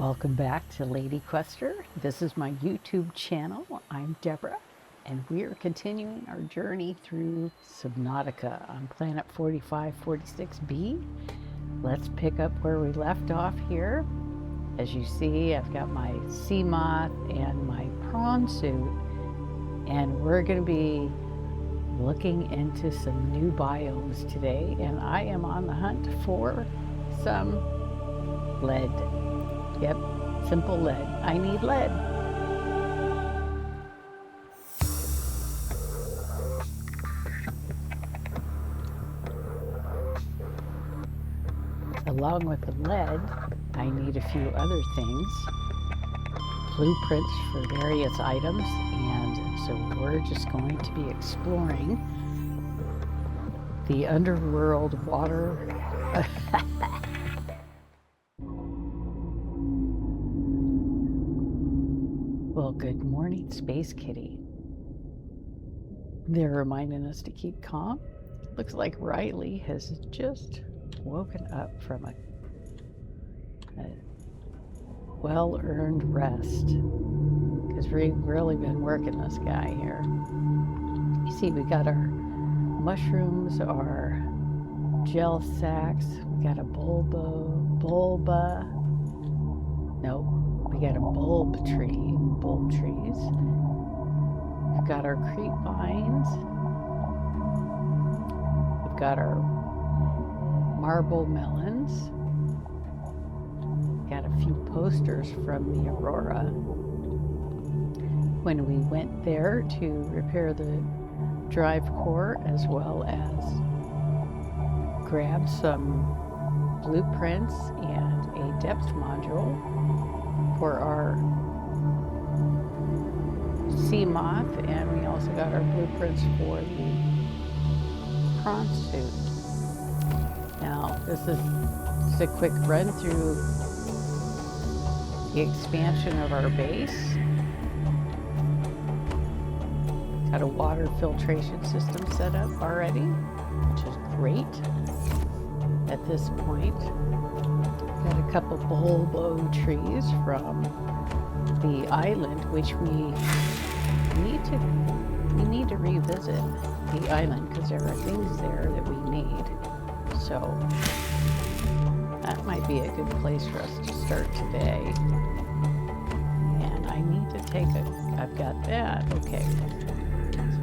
Welcome back to Lady Quester. This is my YouTube channel. I'm Deborah, and we are continuing our journey through Subnautica on planet 4546b. Let's pick up where we left off here. As you see, I've got my sea moth and my prawn suit, and we're going to be looking into some new biomes today, and I am on the hunt for some lead. Yep, simple lead. I need lead. Along with the lead, I need a few other things. Blueprints for various items, and so we're just going to be exploring the underworld water. Well, good morning, Space Kitty. They're reminding us to keep calm. Looks like Riley has just woken up from a well-earned rest, because we've really been working this guy here. You see, we got our mushrooms, our gel sacks, we got a bulb trees. We've got our creep vines. We've got our marble melons. Got a few posters from the Aurora. When we went there to repair the drive core, as well as grab some blueprints and a depth module for our sea moth, and we also got our blueprints for the prawn suit. Now, this is just a quick run through the expansion of our base. Got a water filtration system set up already, which is great. At this point, got a couple bulbo trees from the island, which we need to revisit the island, because there are things there that we need. So that might be a good place for us to start today. And I need to take I've got that. Okay.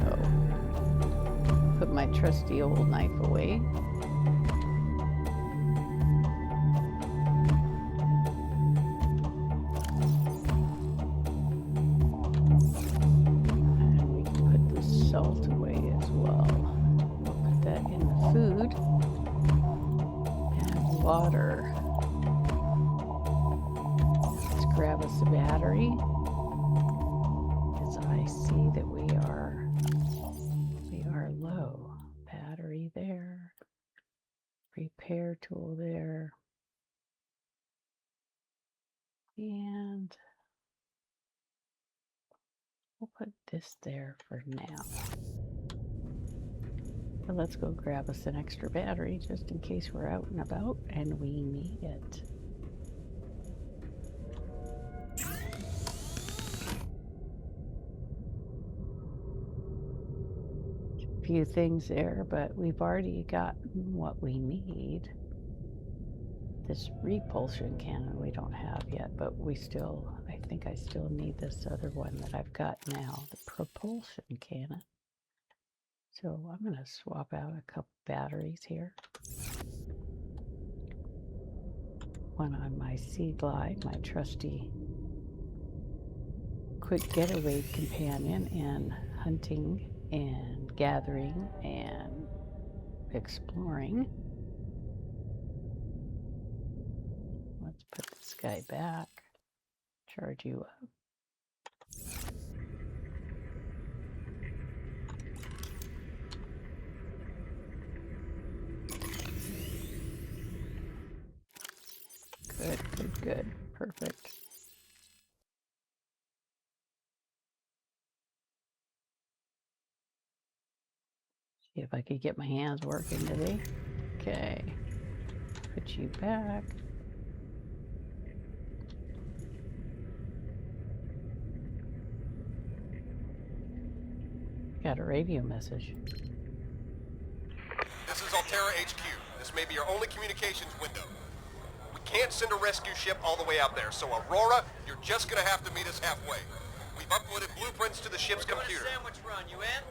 So put my trusty old knife away. Salt away as well. We'll put that in the food. And water. Let's grab us a battery, because I see that we are low. Battery there. Repair tool there. And we'll put this there for now. But let's go grab us an extra battery just in case we're out and about and we need it. A few things there, but we've already gotten what we need. This repulsion cannon we don't have yet, but I think I still need this other one that I've got now, the propulsion cannon. So I'm going to swap out a couple batteries here. One on my Sea Glide, my trusty quick getaway companion in hunting and gathering and exploring. Let's put this guy back, charge you up. Good, perfect. See if I could get my hands working today. Okay, put you back. got a radio message. This is Alterra HQ. This may be your only communications window. We can't send a rescue ship all the way out there, so Aurora, you're just gonna have to meet us halfway. We've uploaded blueprints to the ship's computer. Sandwich run, you in?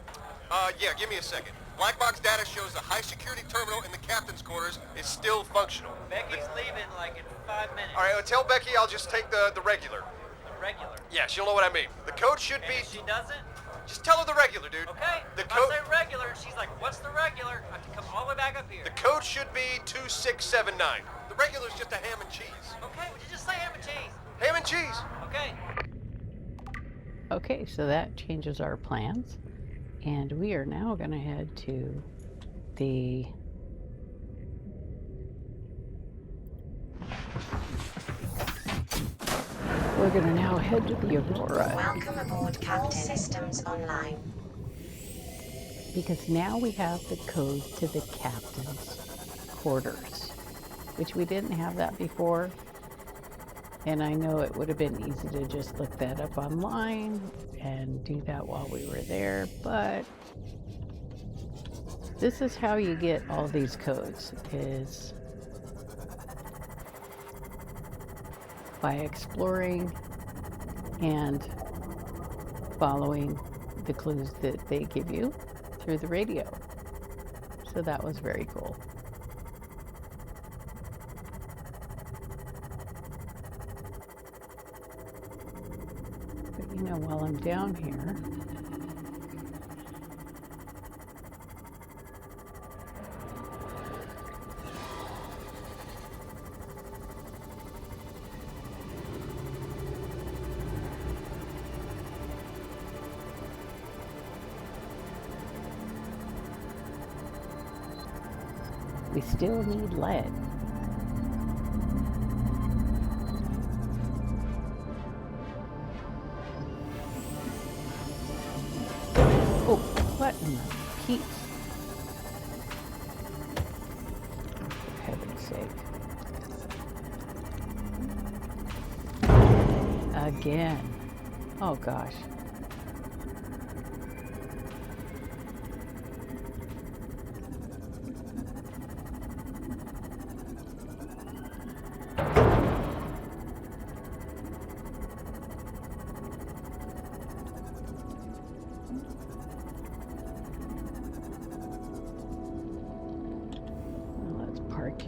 Yeah, give me a second. Black box data shows the high security terminal in the captain's quarters is still functional. Becky's leaving like in 5 minutes. All right, well, tell Becky I'll just take the regular. The regular. Yeah, she'll know what I mean. The code should And be... if she doesn't? Just tell her the regular, dude. Okay. The if code... I say regular, she's like, what's the regular? I have to come all the way back up here. The code should be 2679. The regular's just a ham and cheese. Okay, would you just say ham and cheese? Ham and cheese. Okay. Okay, so that changes our plans. And we are now going to head to the... We're going to now head to the Aurora. Welcome aboard, Captain. Systems online. Because now we have the code to the captain's quarters, which we didn't have that before. And I know it would have been easy to just look that up online and do that while we were there, but this is how you get all these codes, is by exploring and following the clues that they give you through the radio. So that was very cool. But you know, while I'm down here, we still need lead. Oh, what in the Pete? For heaven's sake. Again. Oh gosh.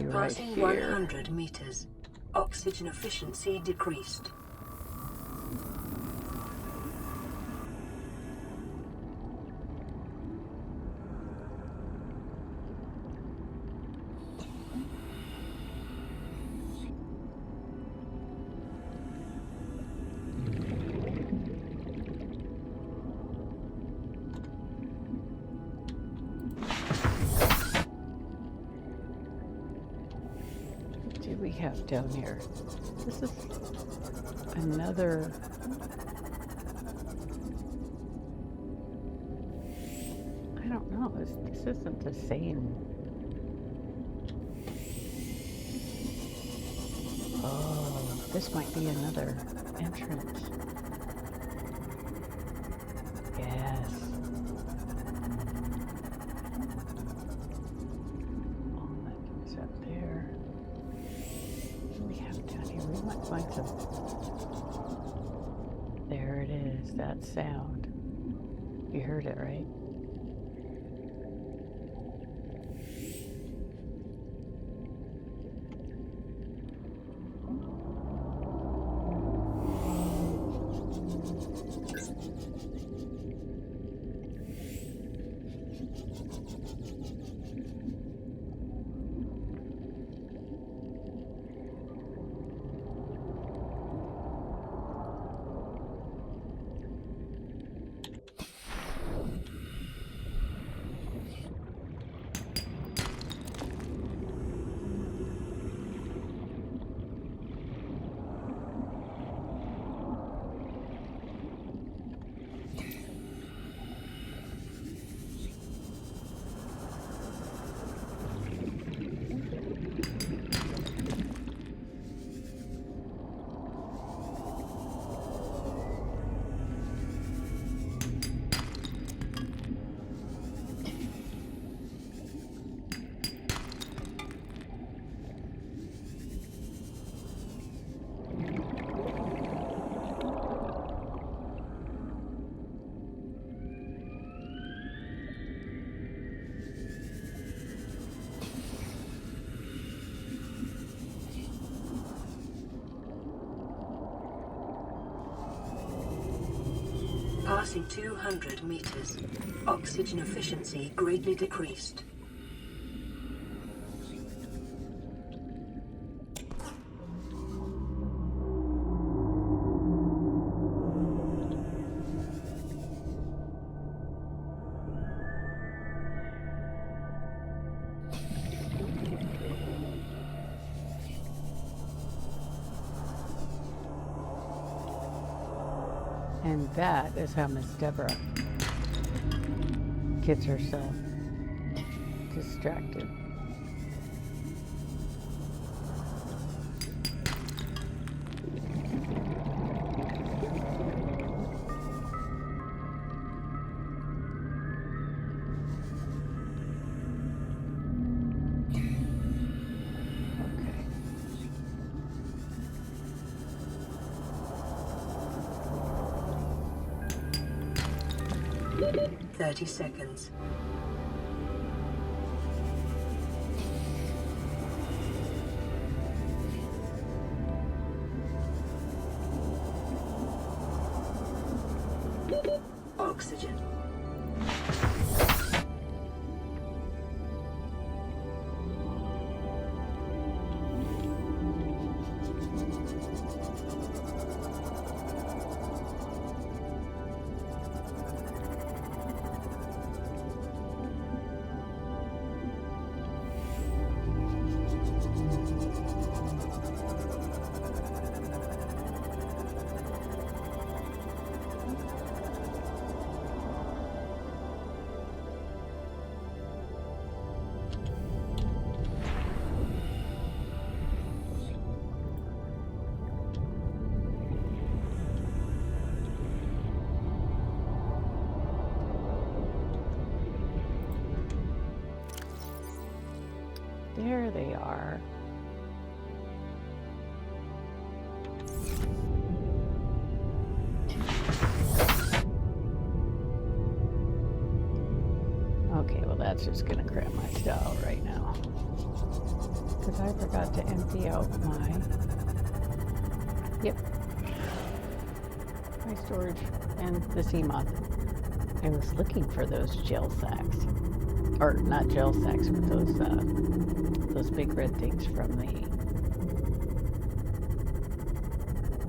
Right Passing here. 100 meters. Oxygen efficiency decreased. We have down here. This is another I don't know, this isn't the same. Oh, this might be another entrance. Yes. Oh, that goes up there. We have down here. We might find some. There it is, that sound. You heard it, right? Passing 200 meters. Oxygen efficiency greatly decreased. And that is how Miss Deborah gets herself distracted. Okay. 30 seconds. Oxygen. There they are. Okay, well that's just gonna cram my style right now. Because I forgot to empty out my... Yep. My storage and the sea moth. I was looking for those gel sacks. Or not gel sacks, but those big red things from the...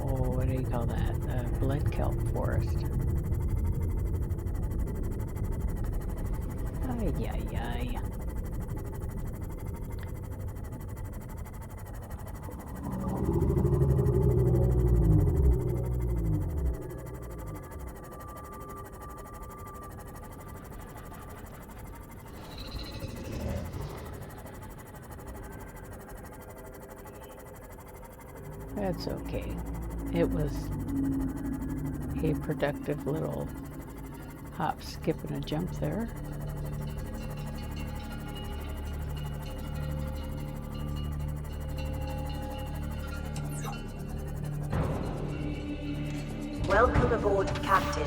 Oh, what do you call that? The blood kelp forest. Ay, ay, ay. That's okay. It was a productive little hop, skip, and a jump there. Welcome aboard, Captain.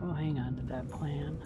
We'll hang on to that plan.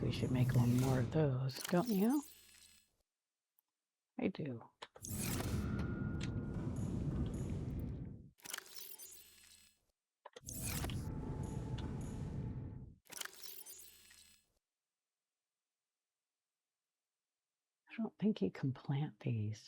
we should make one more of those, don't you? I do. I don't think you can plant these.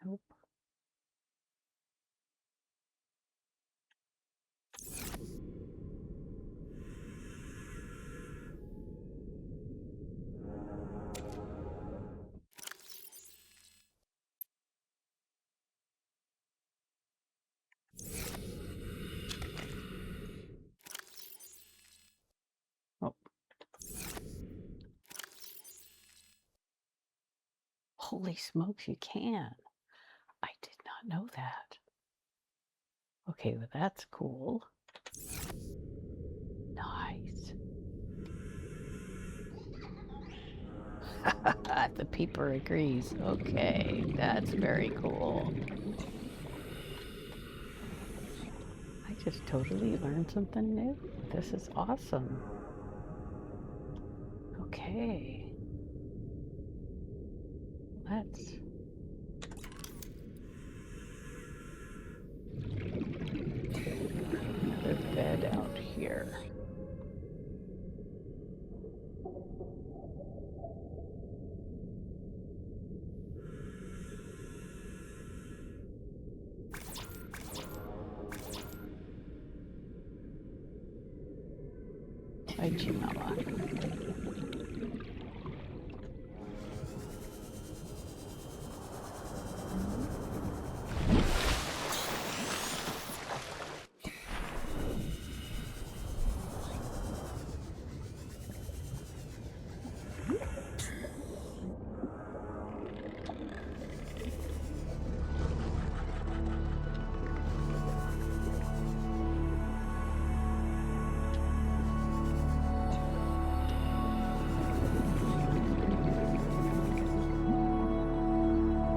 Nope. Oh. Holy smokes, you can. I did not know that. Okay, well that's cool. Nice. The peeper agrees. Okay, that's very cool. I just totally learned something new. This is awesome. Okay. Let's... another bed out here. Hi, Jamala.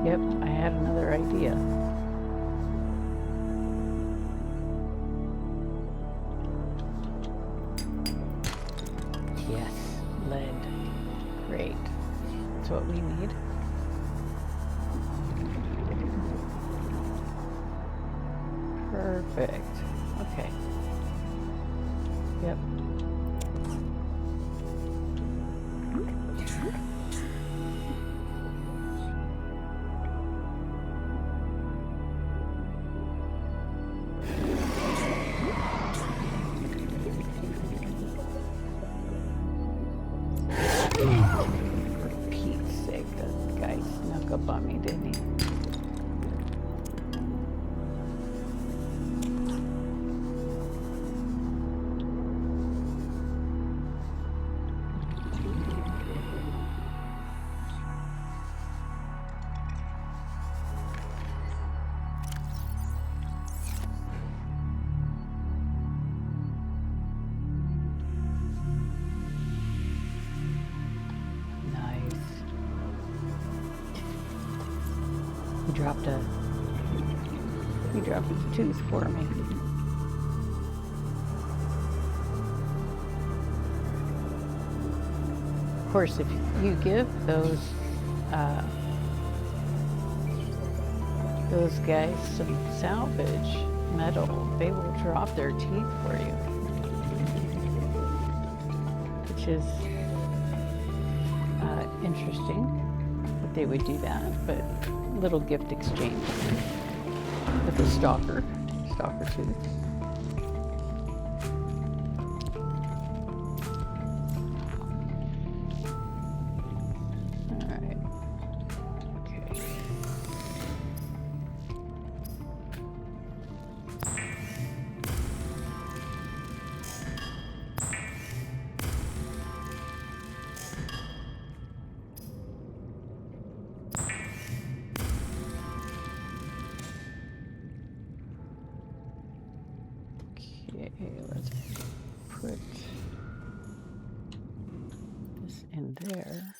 Yep, I had another idea. Yes, lead. Great. That's what we need. Perfect. Okay. Yep. For Pete's sake, that guy snuck up on me, didn't he? He dropped a tooth for me. Of course, if you give those guys some salvage metal, they will drop their teeth for you, which is interesting that they would do that, but little gift exchange with the Stalker tooth. All right. Okay. Okay, let's put this in there.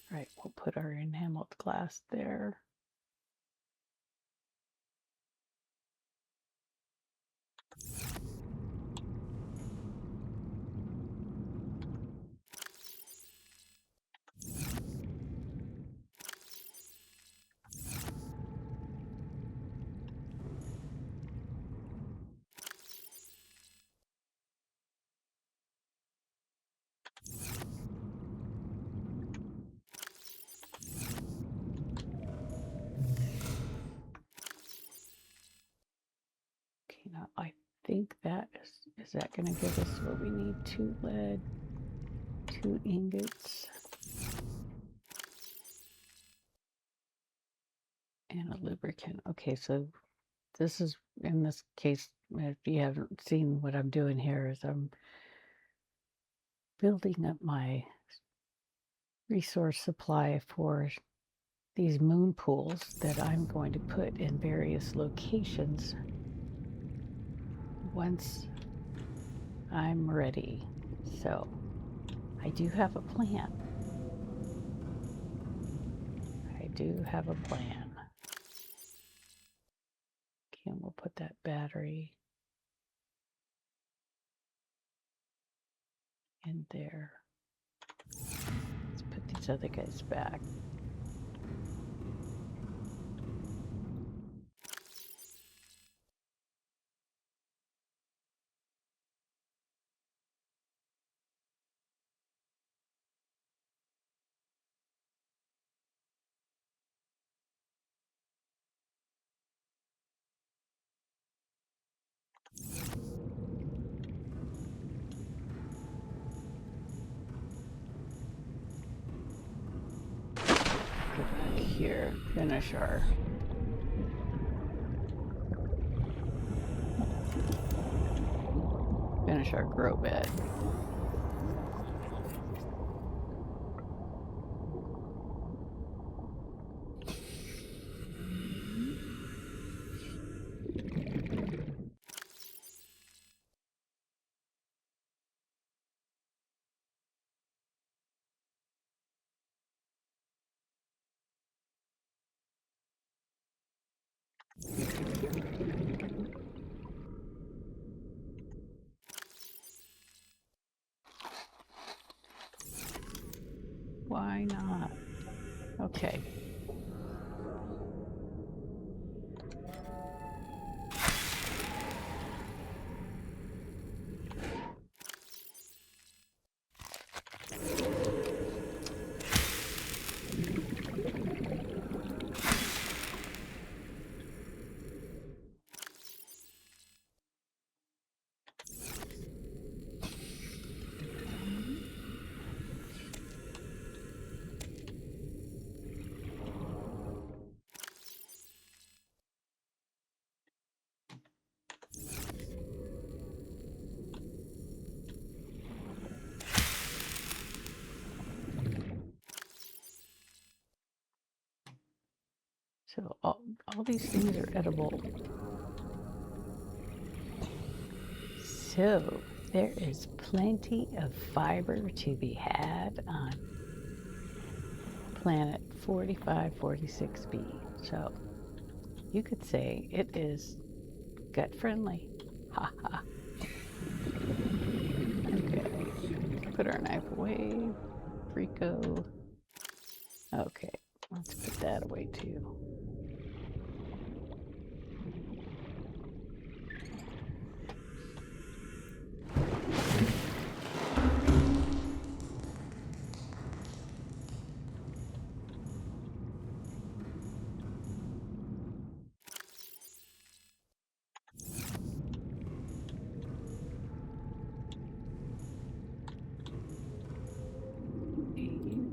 Right, we'll put our enameled glass there. Okay, now I think that is that going to give us what we need? 2 lead, 2 ingots, and a lubricant. Okay, so this is, in this case, if you haven't seen what I'm doing here, is I'm building up my resource supply for these moon pools that I'm going to put in various locations once I'm ready. So I do have a plan. I do have a plan. Okay, and we'll put that battery in there. Let's put these other guys back. Go back here, finish our grow bed. Why not? Okay. So all these things are edible. So there is plenty of fiber to be had on planet 4546b. So you could say it is gut friendly. Ha ha. Okay. Put our knife away. Rico. Okay. Let's put that away too.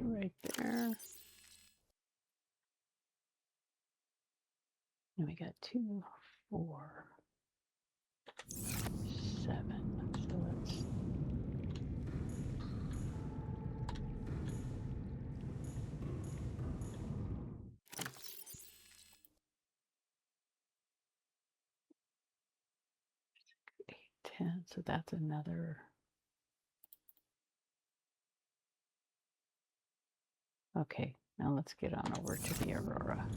Right there. And we got 2, 4, 7. So let's eight, 10. So that's another. Okay, now let's get on over to the Aurora.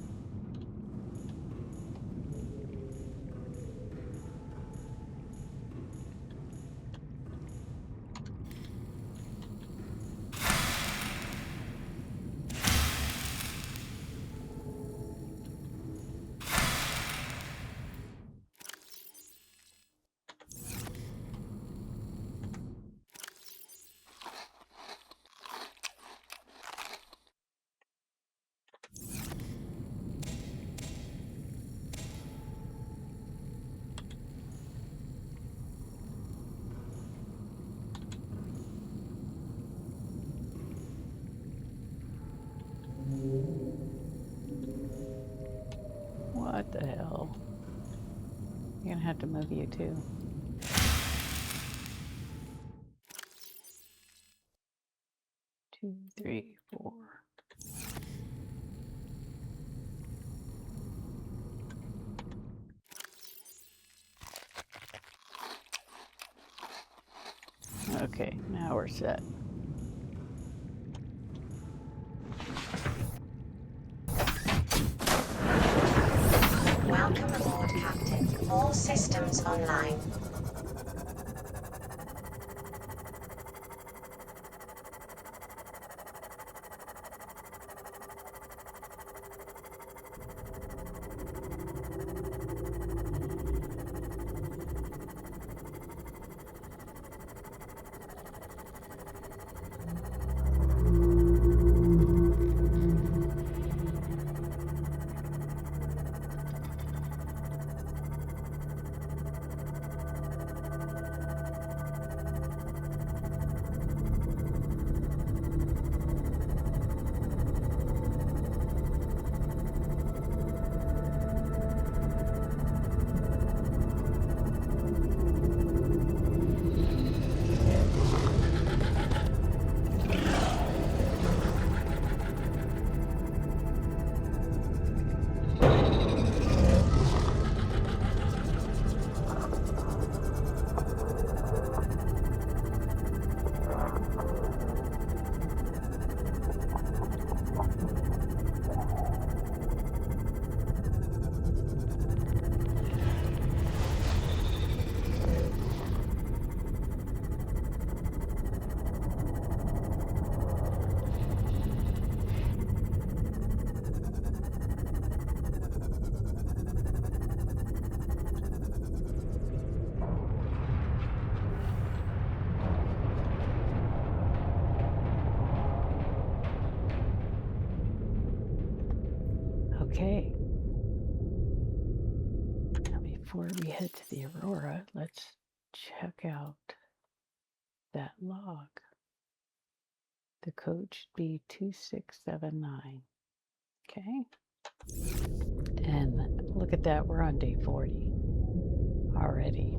What the hell? You're gonna have to move you too. Two, 3, 4. Okay, now we're set. Welcome aboard, Captain. All systems online. Okay. Now before we head to the Aurora, let's check out that log. The code should be 2679. Okay. And look at that, we're on day 40 already.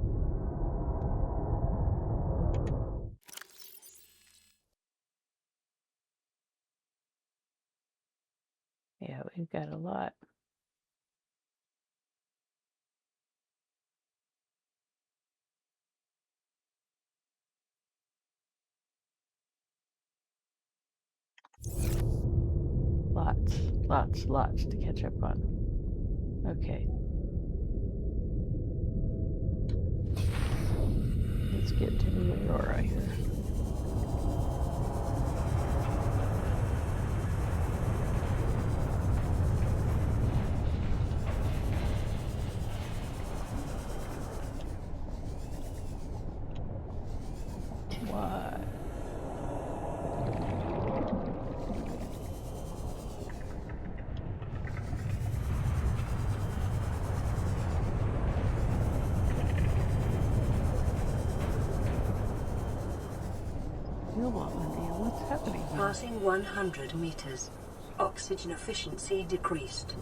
Yeah, we've got a lot lots to catch up on. Okay. Let's get to the Aurora here. What? What's happening here? Passing 100 meters. Oxygen efficiency decreased.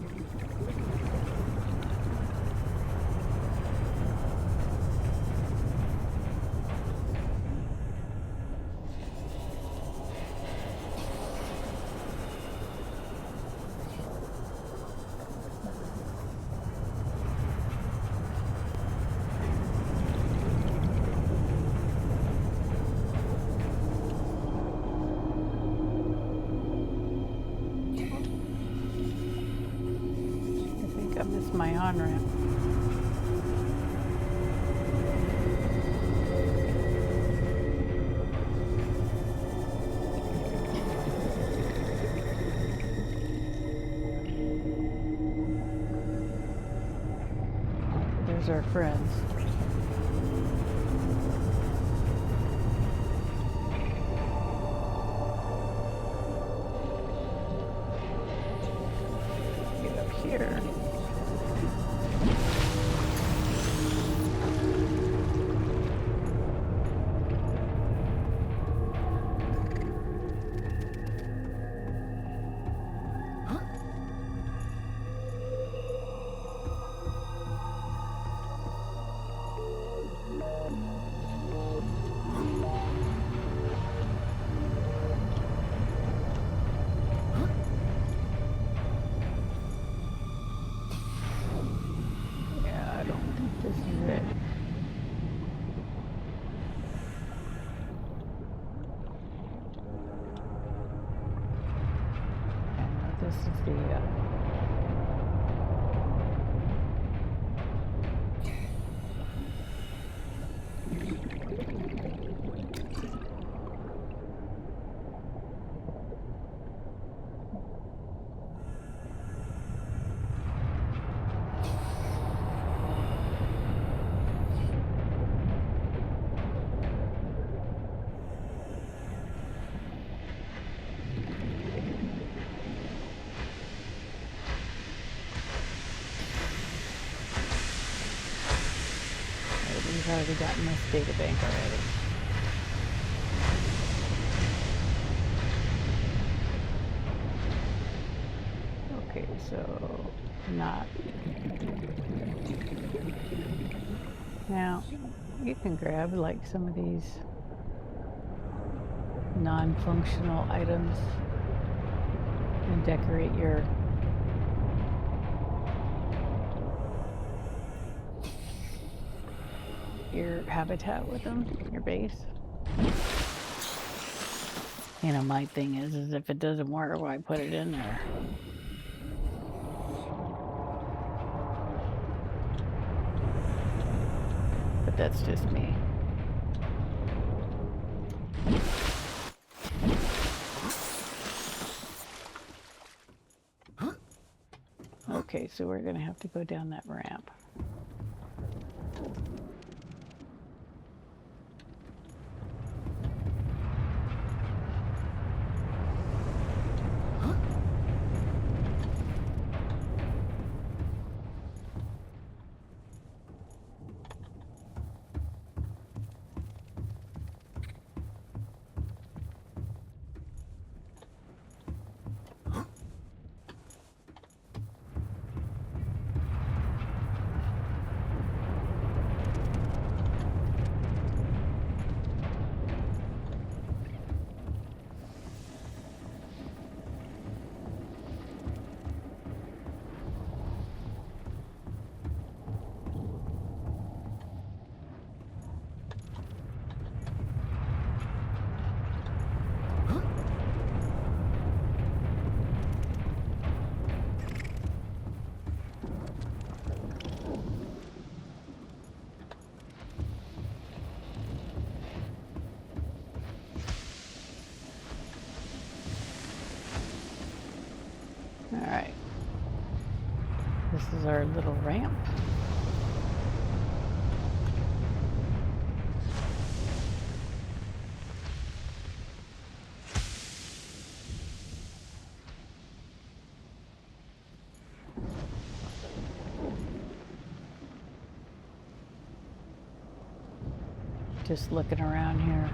My on-ramp. There's our friends. Get up here. This is the we've already gotten this data bank already. Okay, so not. Now, you can grab like some of these non-functional items and decorate your habitat with them, your base. You know, my thing is if it doesn't work, why put it in there? But that's just me. Okay, so we're gonna have to go down that ramp. our little ramp. Just looking around here.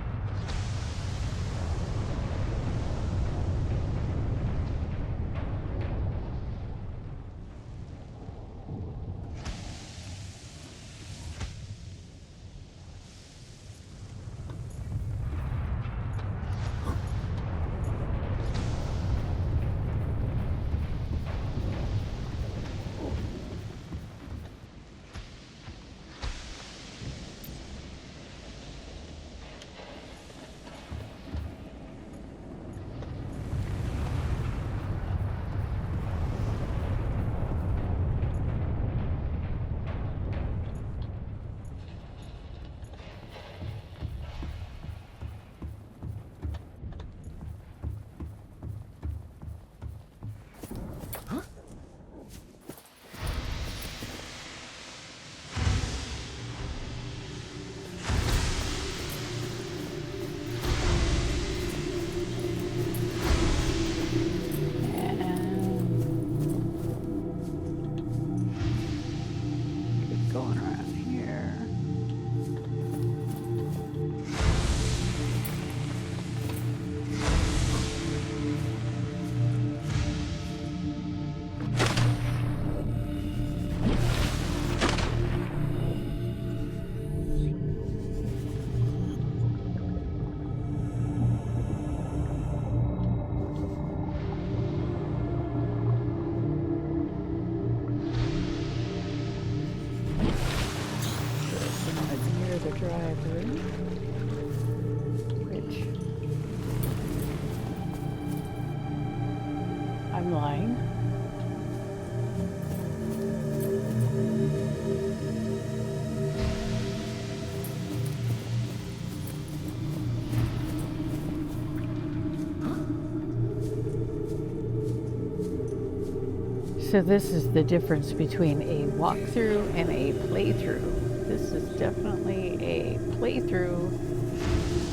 So this is the difference between a walkthrough and a playthrough. This is definitely a playthrough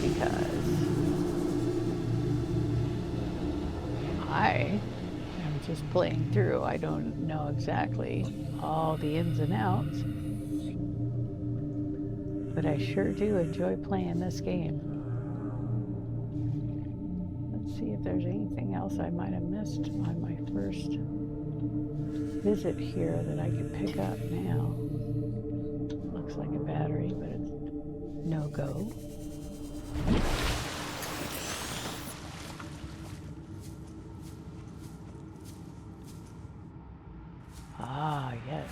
because I am just playing through. I don't know exactly all the ins and outs, but I sure do enjoy playing this game. Let's see if there's anything else I might have missed on my first visit here that I could pick up now. Looks like a battery, but it's no go. Ah, yes.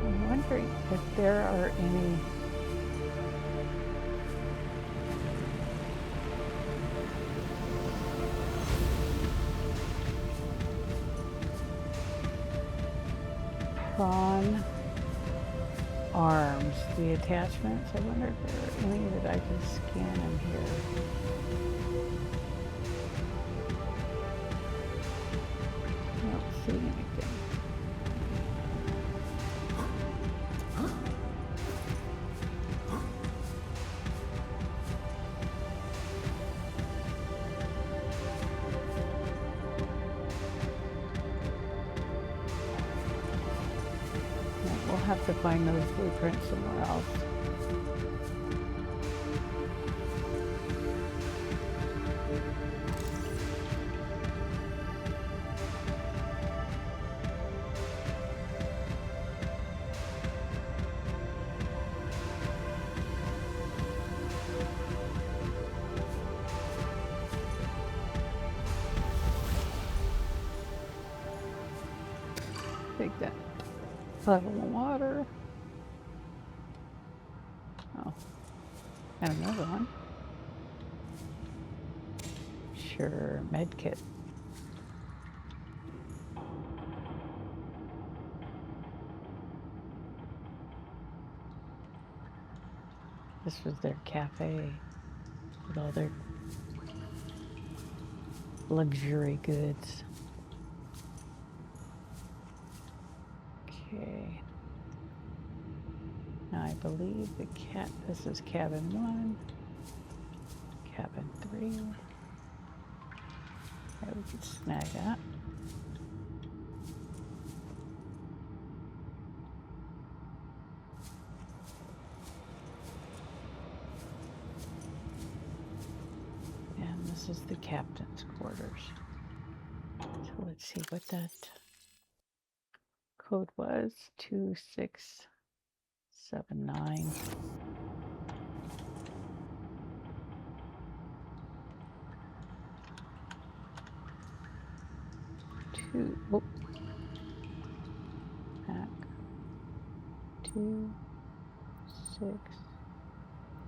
I'm wondering if there are any Prawn arms, the attachments. I wonder if there are any that I can scan in here. I don't see anything. Have to find those blueprints somewhere else. Take that. Level of water. Oh, and another one. Sure, med kit. This was their cafe. with all their luxury goods. Okay. Now I believe this is cabin 1, cabin 3. Yeah, we could snag that. And this is the captain's quarters. So let's see what that code was. 2679. Oh, back. 2, 6,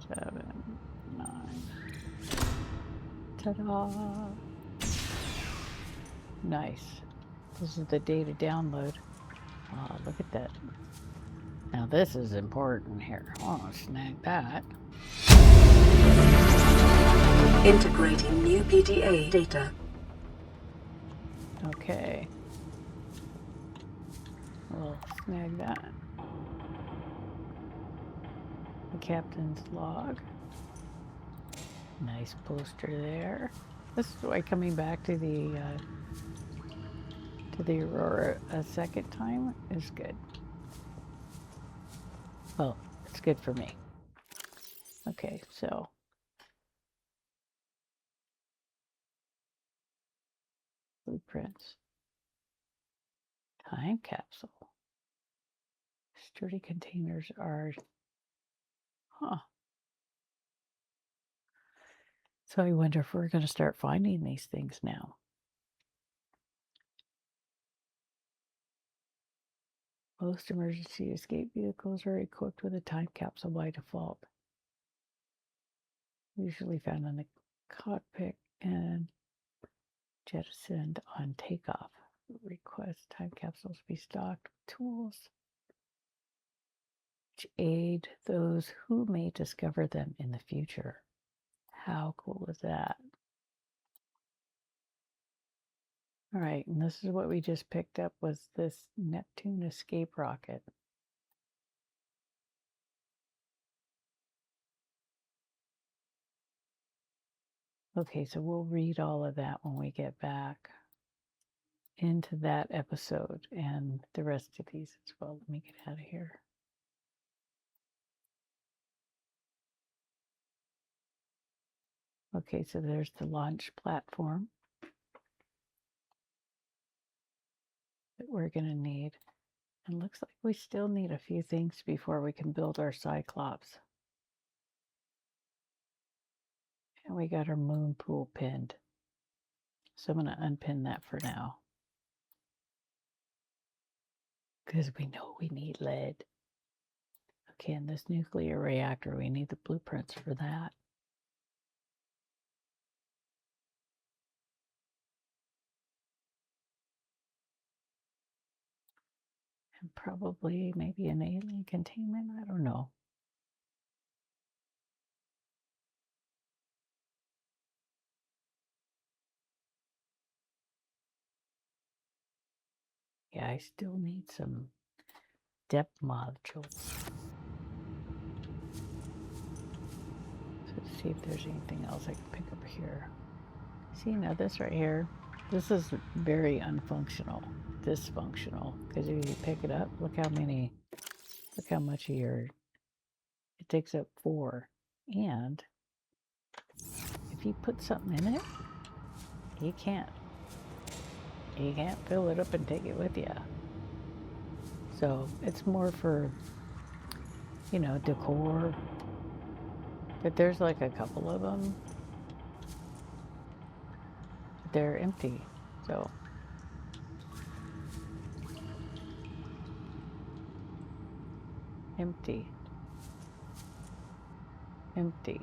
7, 9. Ta-da! Nice. This is the data download. Oh, look at that. Now this is important here. Oh, snag that. Integrating new PDA data. Okay. We'll snag that. The captain's log. Nice poster there. This is why coming back to the Aurora a second time is good. Well, it's good for me. Okay, so blueprints. Time capsule. Sturdy containers are, So I wonder if we're going to start finding these things now. Most emergency escape vehicles are equipped with a time capsule by default. Usually found in the cockpit and jettisoned on takeoff. Request time capsules be stocked with tools which aid those who may discover them in the future. How cool is that? All right, and this is what we just picked up was this Neptune Escape Rocket. Okay, so we'll read all of that when we get back into that episode and the rest of these as well. Let me get out of here. Okay, so there's the launch platform that we're going to need. And looks like we still need a few things before we can build our Cyclops. And we got our Moonpool pinned. So I'm going to unpin that for now. Because we know we need lead. Okay, and this nuclear reactor, we need the blueprints for that. And probably maybe an alien containment, I don't know. Yeah, I still need some depth modules. Let's see if there's anything else I can pick up here. See, now this right here, this is very unfunctional, dysfunctional, because if you pick it up, look how much of your, it takes up 4. And if you put something in it, you can't fill it up and take it with you. So it's more for, you know, decor. But there's like a couple of them. They're empty. So empty. Empty.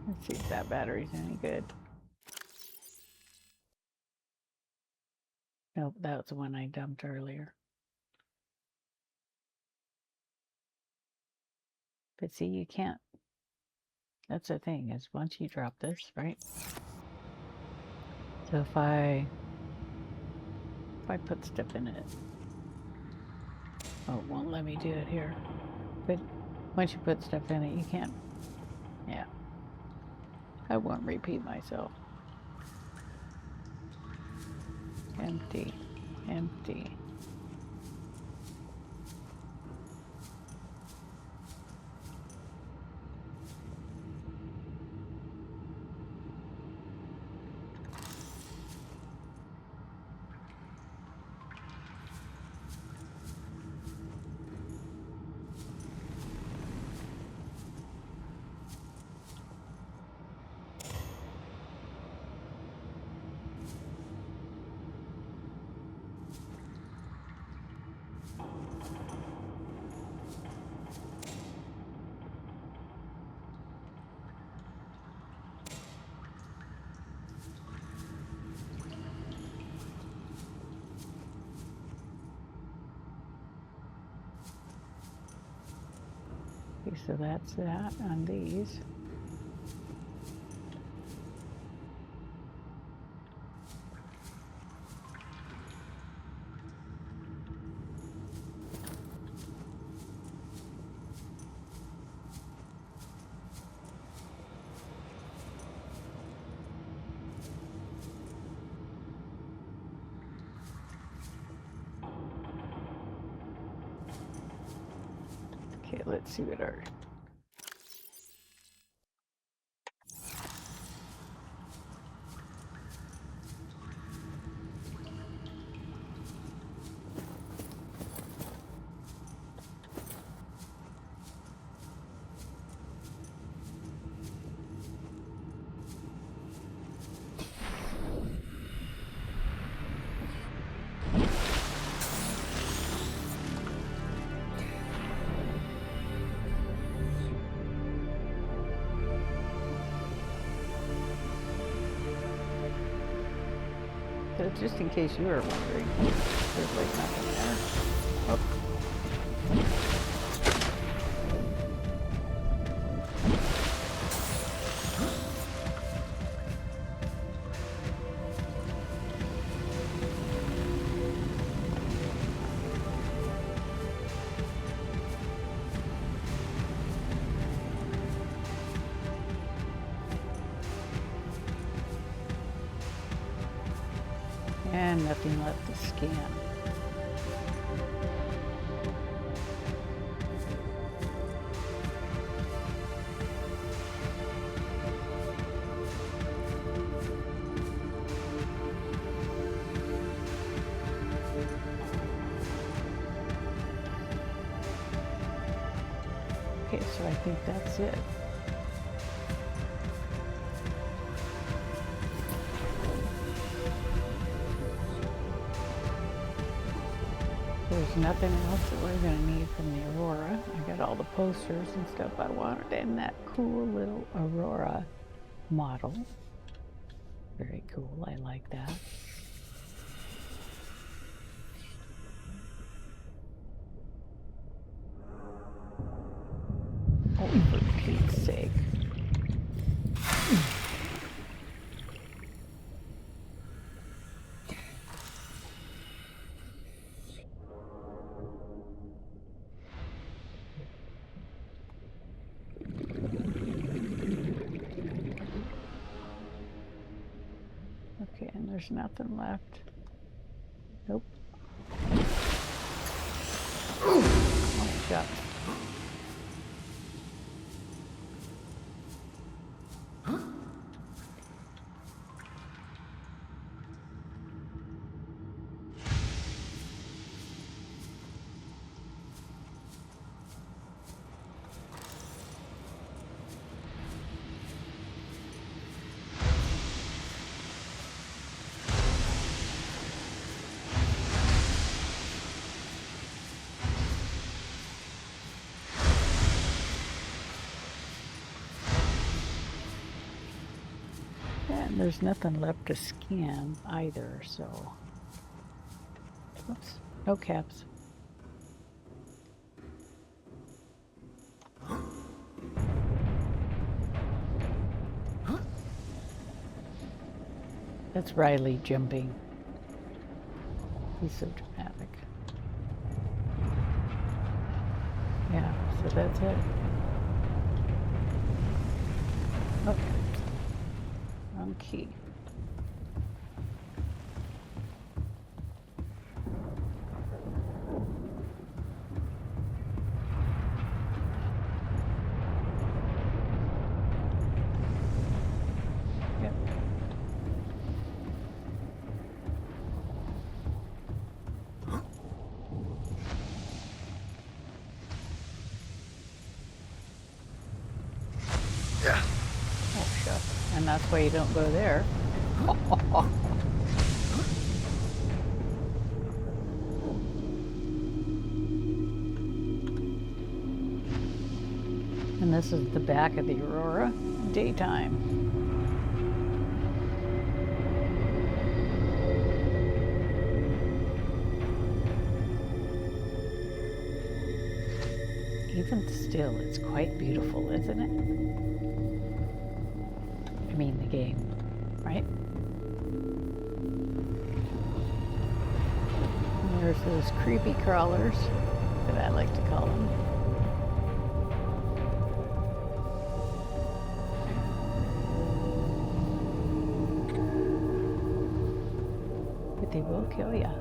Let's See if that battery's any good. Nope, that was the one I dumped earlier. But see, you can't. That's the thing, is once you drop this, right? So if I put stuff in it, oh, it won't let me do it here. But once you put stuff in it, you can't. Yeah. I won't repeat myself. Empty. Empty. Okay, so that's that on these. Okay, let's see what our just in case you were wondering, there's like nothing there. Oh. And nothing left to scan. Okay, so I think that's it. There's nothing else that we're going to need from the Aurora. I got all the posters and stuff I wanted and that cool little Aurora model. Very cool. I like that. Oh, for Pete's sake. Okay, and there's nothing left. Nope. Oh, shucks. And there's nothing left to scan either, so. Oops, no caps. That's Riley jumping. He's so dramatic. Yeah, so that's it. Oh, wrong key. Yep. Yeah. Oh, shut. And that's why you don't go there. And this is the back of the Aurora, daytime. Even still, it's quite beautiful, isn't it? I mean, the game, right? And there's those creepy crawlers that I like to call them. But they will kill ya.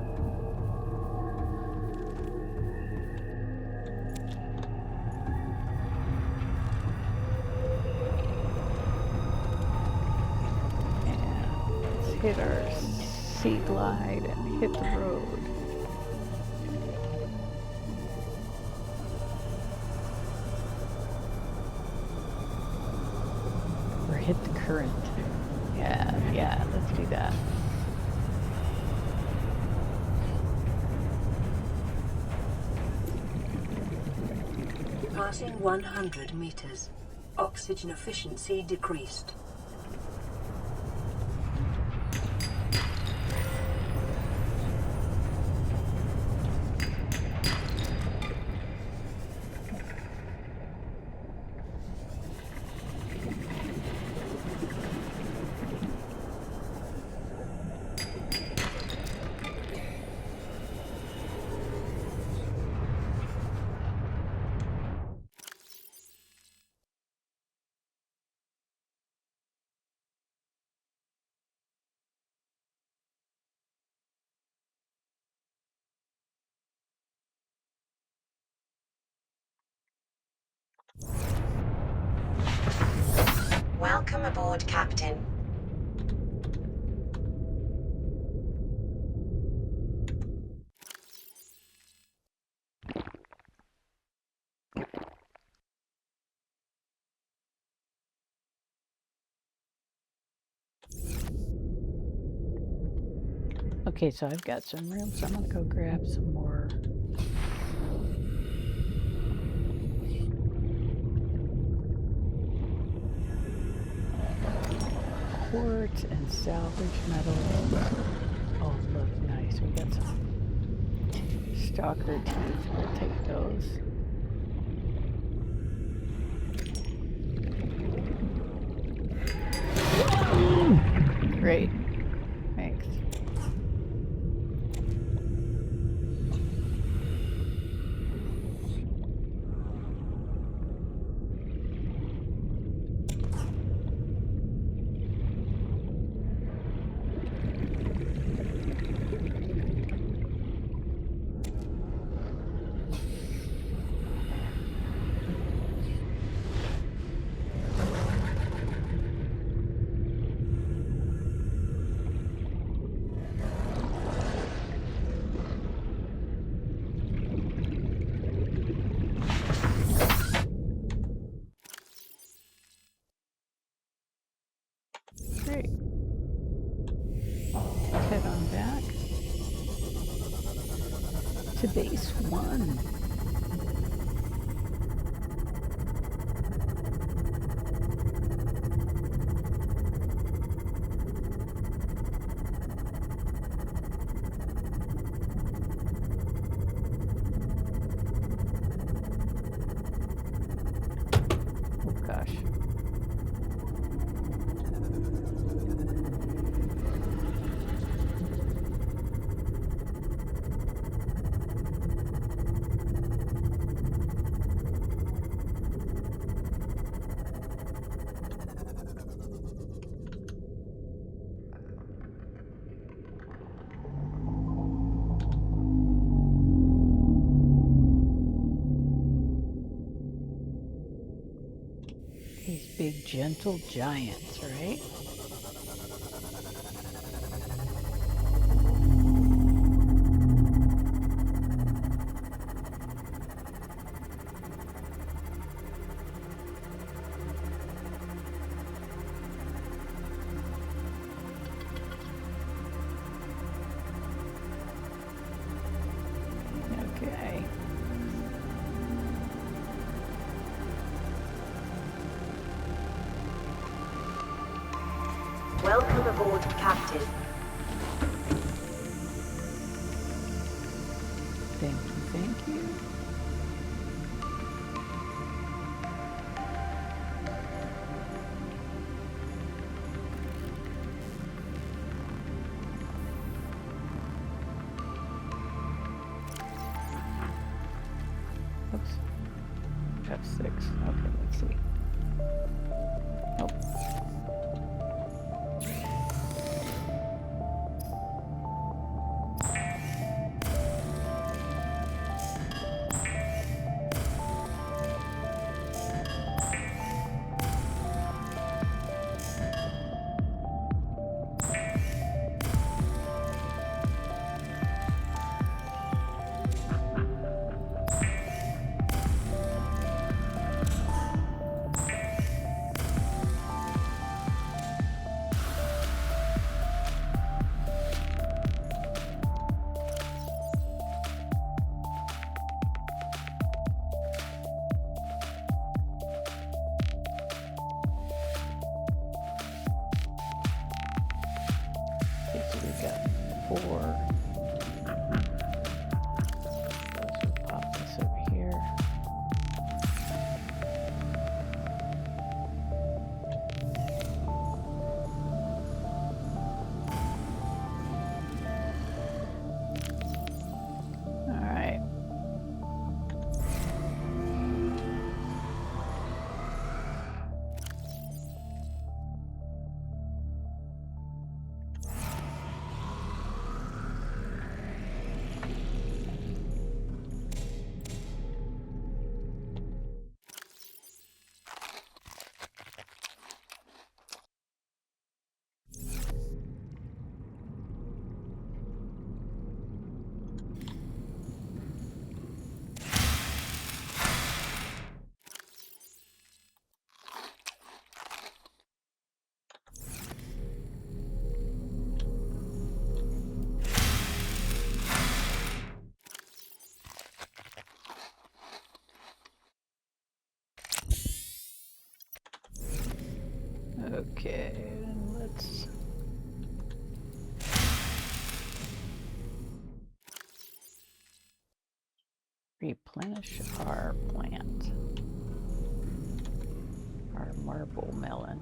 Hit our sea glide and hit the road. Or hit the current. Yeah, let's do that. Passing 100 meters. Oxygen efficiency decreased. Welcome aboard, Captain. Okay, so I've got some room, so I'm gonna go grab some more. Quartz and salvage metal. Oh, look, nice. We got some stalker teeth. We'll take those. Great. Thanks. Great. Let's head on back to base 1. big gentle giants, right? Okay. Welcome aboard, Captain. Thank you, thank you. Oops. F6. Okay, let's see. Nope. Okay, so we've got 4. Those will pop this over here. All right. Okay, let's replenish our plant, our marble melon.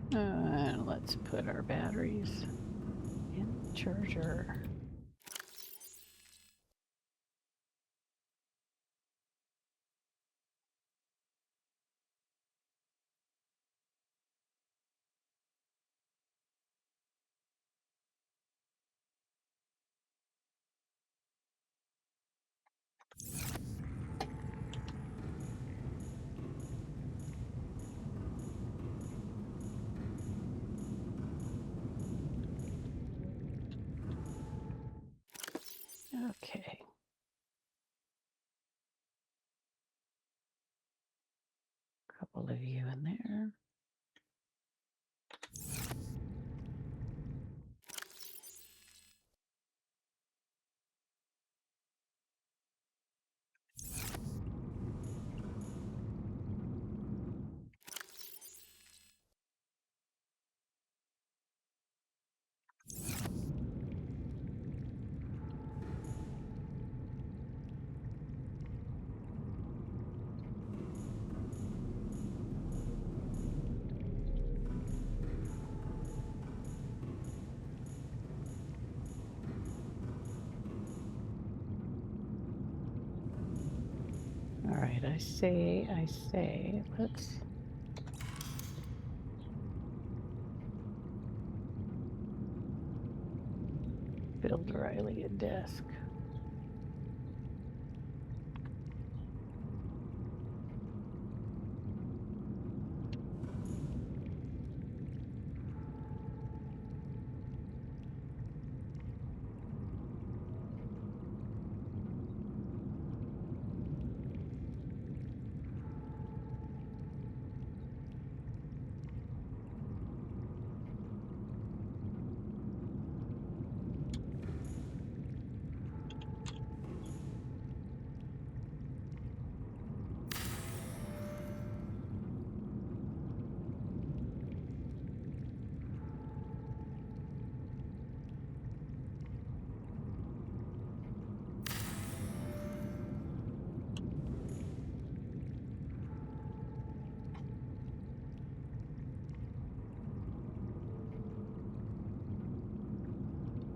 And let's put our batteries in the charger. Put you in there. All right, I say, let's build Riley a desk.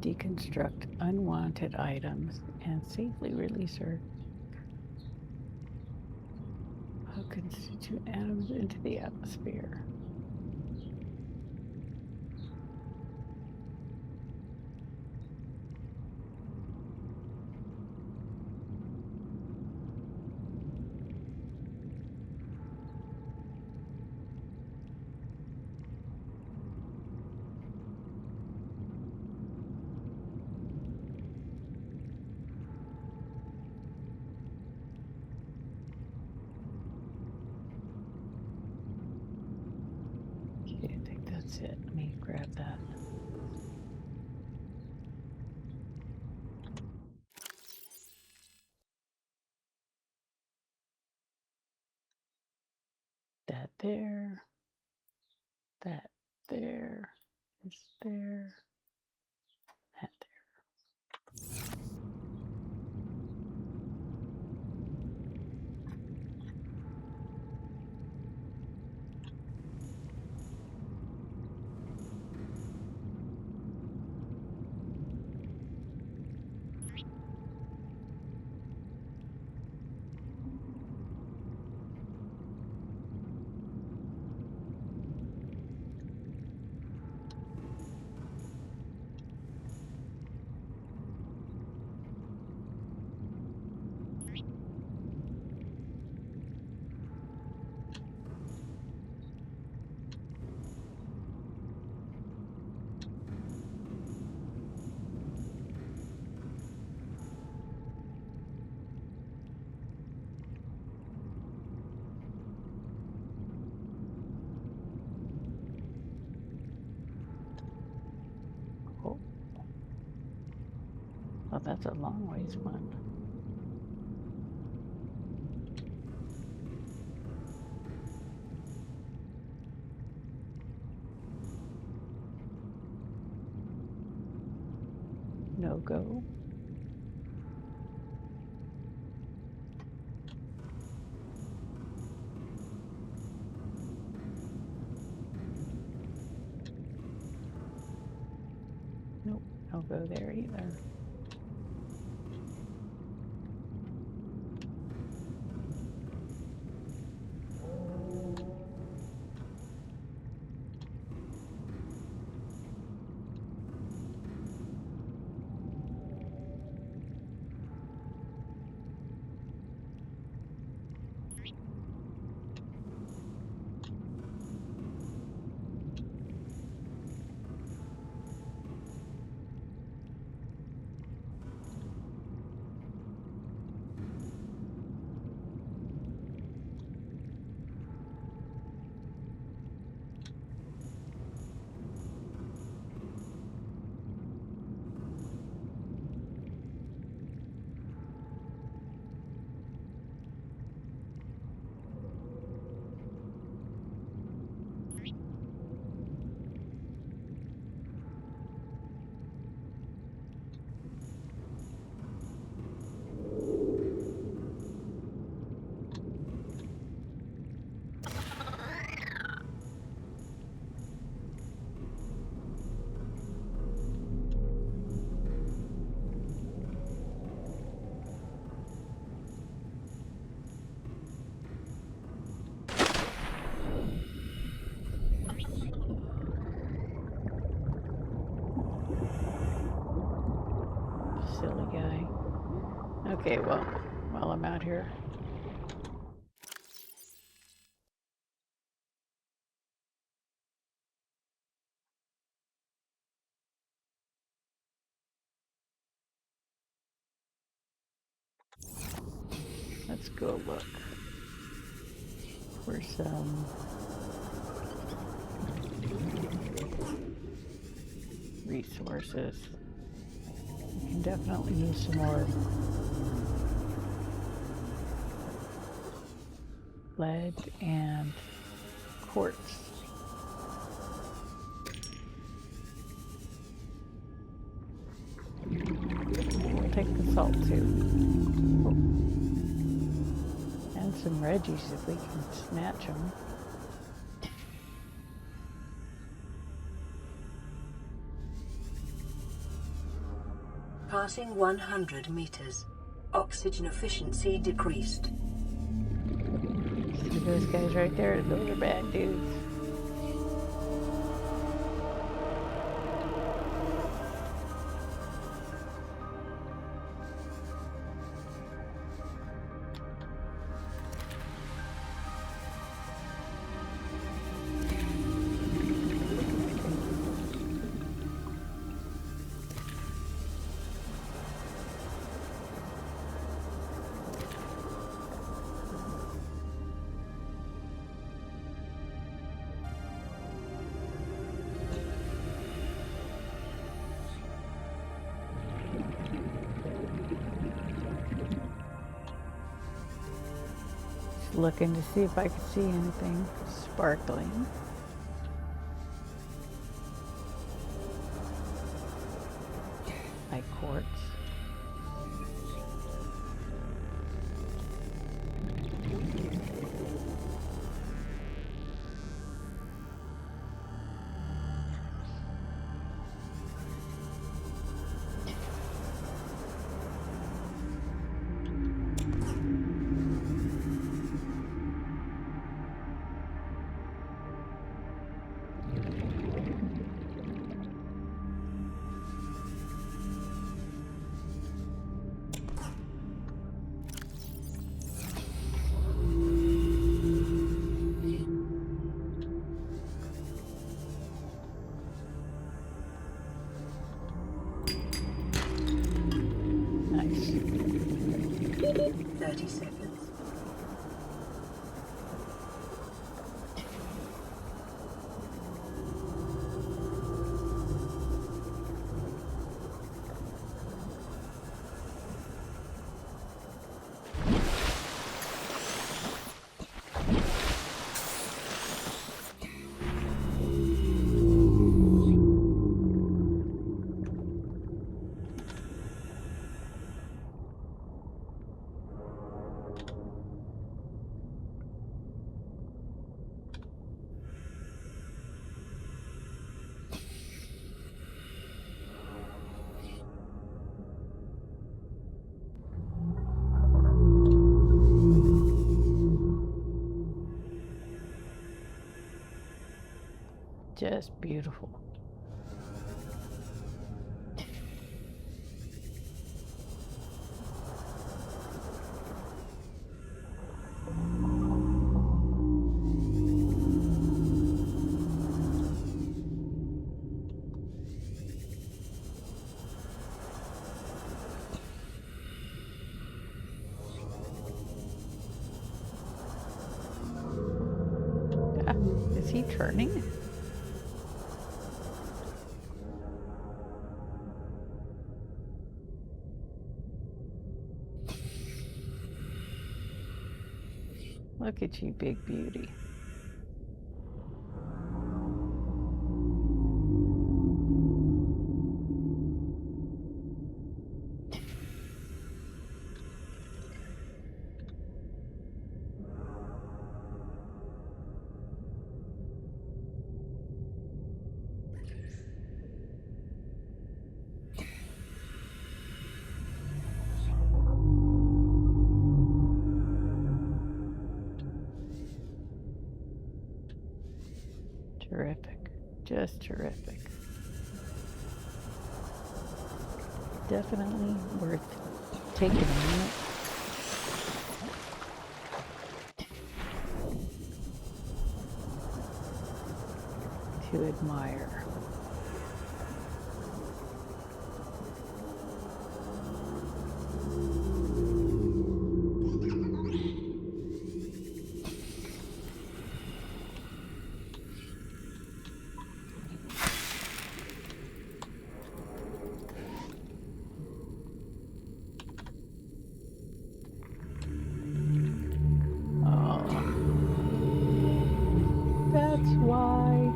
Deconstruct unwanted items and safely release her constituent atoms into the atmosphere. Okay, I think that's it. Let me grab that. That there. That there. This there. That there. Oh, well, that's a long ways one. No go. Nope, no go there either. Okay, well, while I'm out here. Let's go look for some resources. We can definitely use some more lead and quartz. We'll take the salt too. Oh. And some Reggies if we can snatch them. Passing 100 meters. Oxygen efficiency decreased. See those guys right there? Those are bad dudes. Looking to see if I could see anything sparkling. Like quartz. Nice. 30 seconds. Just beautiful. Ah, is he turning? Look at you, big beauty. Terrific. Just terrific. Definitely worth taking a minute. To admire. That's why.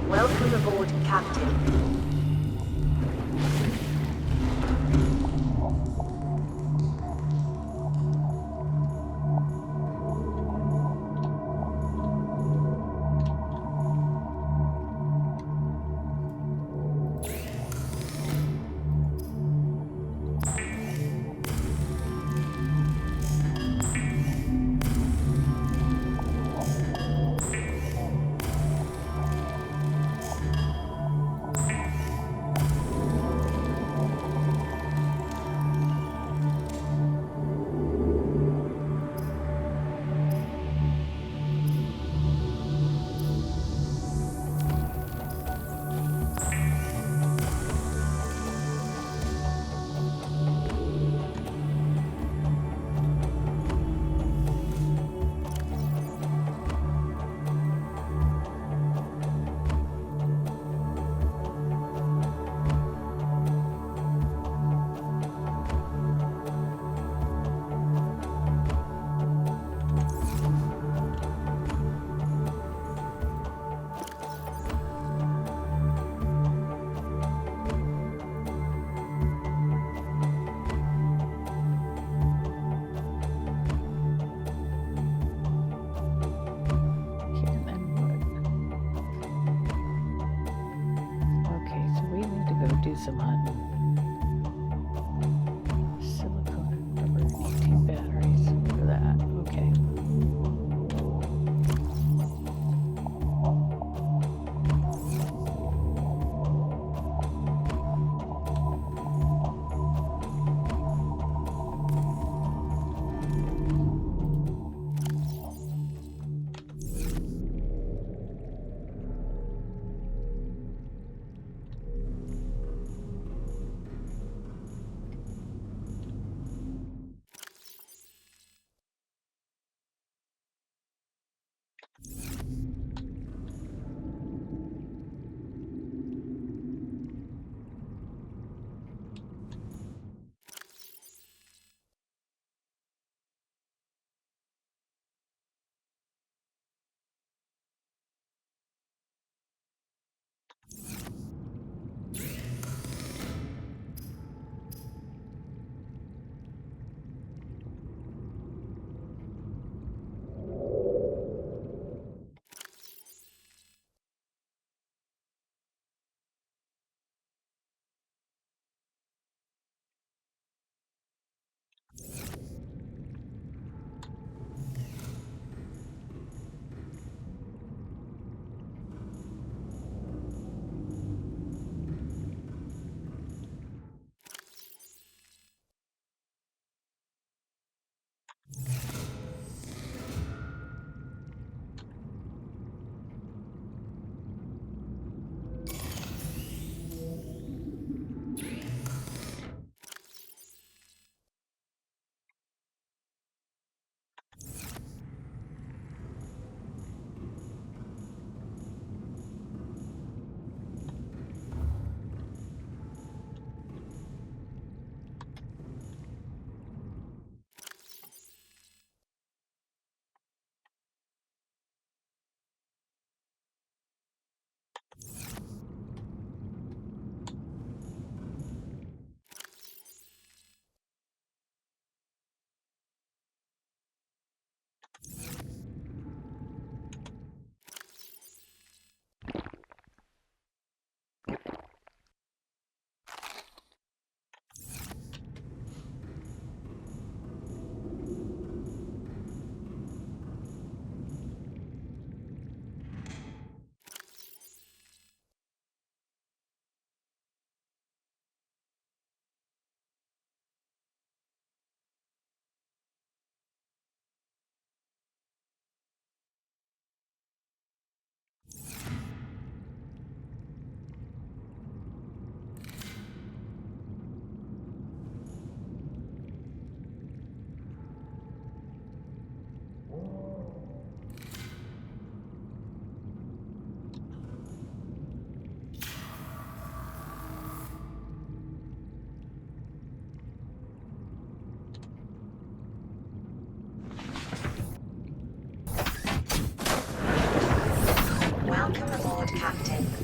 Welcome aboard, Captain. Do some hunting. Silicone and rubber, need 2 batteries for that. Okay.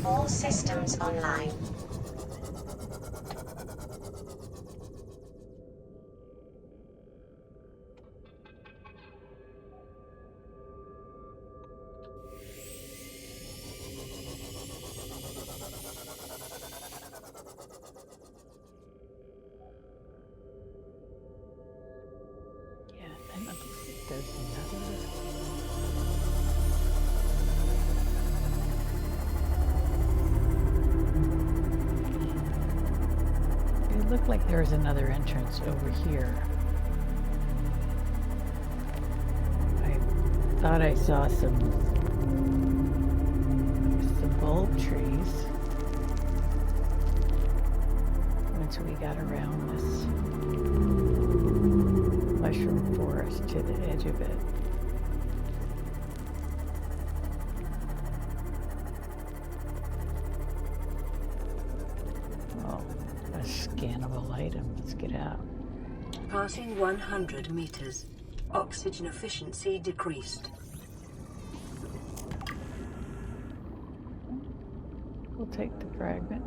All systems online. Yeah, and it looks like there's another. It looked like there was another entrance over here. I thought I saw some bulb trees once we got around this mushroom forest to the edge of it. Oh, a scannable item. Let's get out. Passing 100 meters. Oxygen efficiency decreased. We'll take the fragment.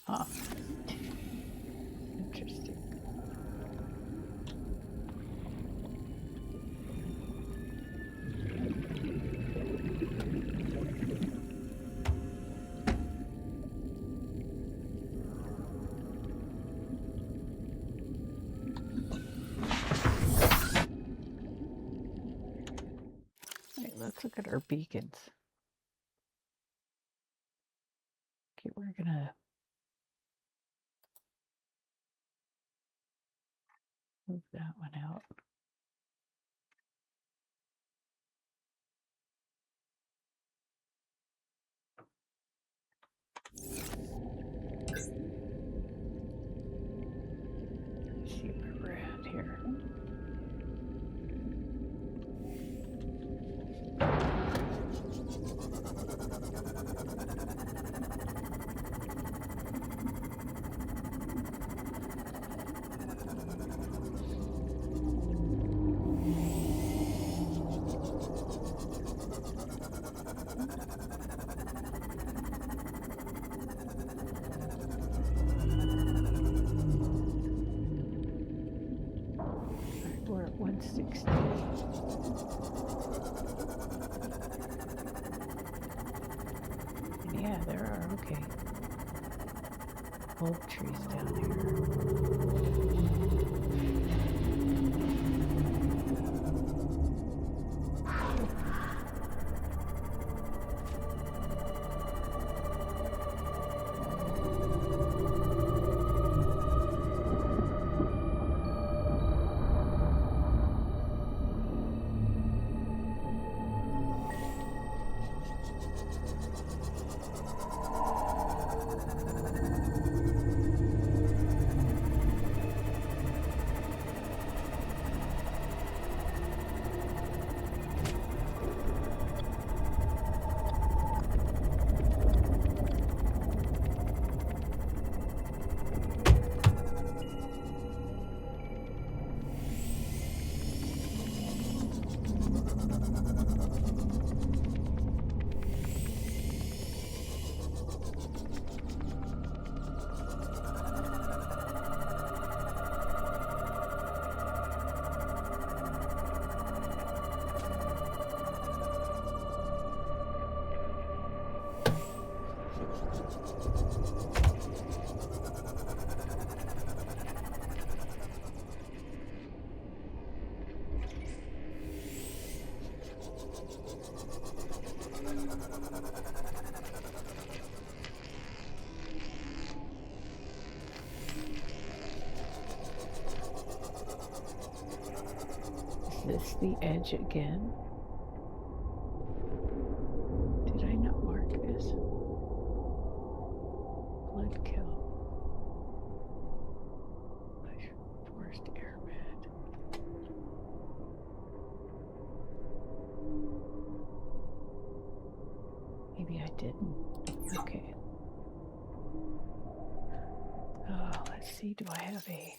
Huh. Interesting. Right, let's look at our beacons. Okay, we're gonna move that one out. Let's see where we're at here. We're at 160. And yeah, there are, okay. Oak trees down here. this the edge again? Did I not mark this? Blood Kelp. Forest airbed. Maybe I didn't. Okay. Oh, let's see. Do I have a...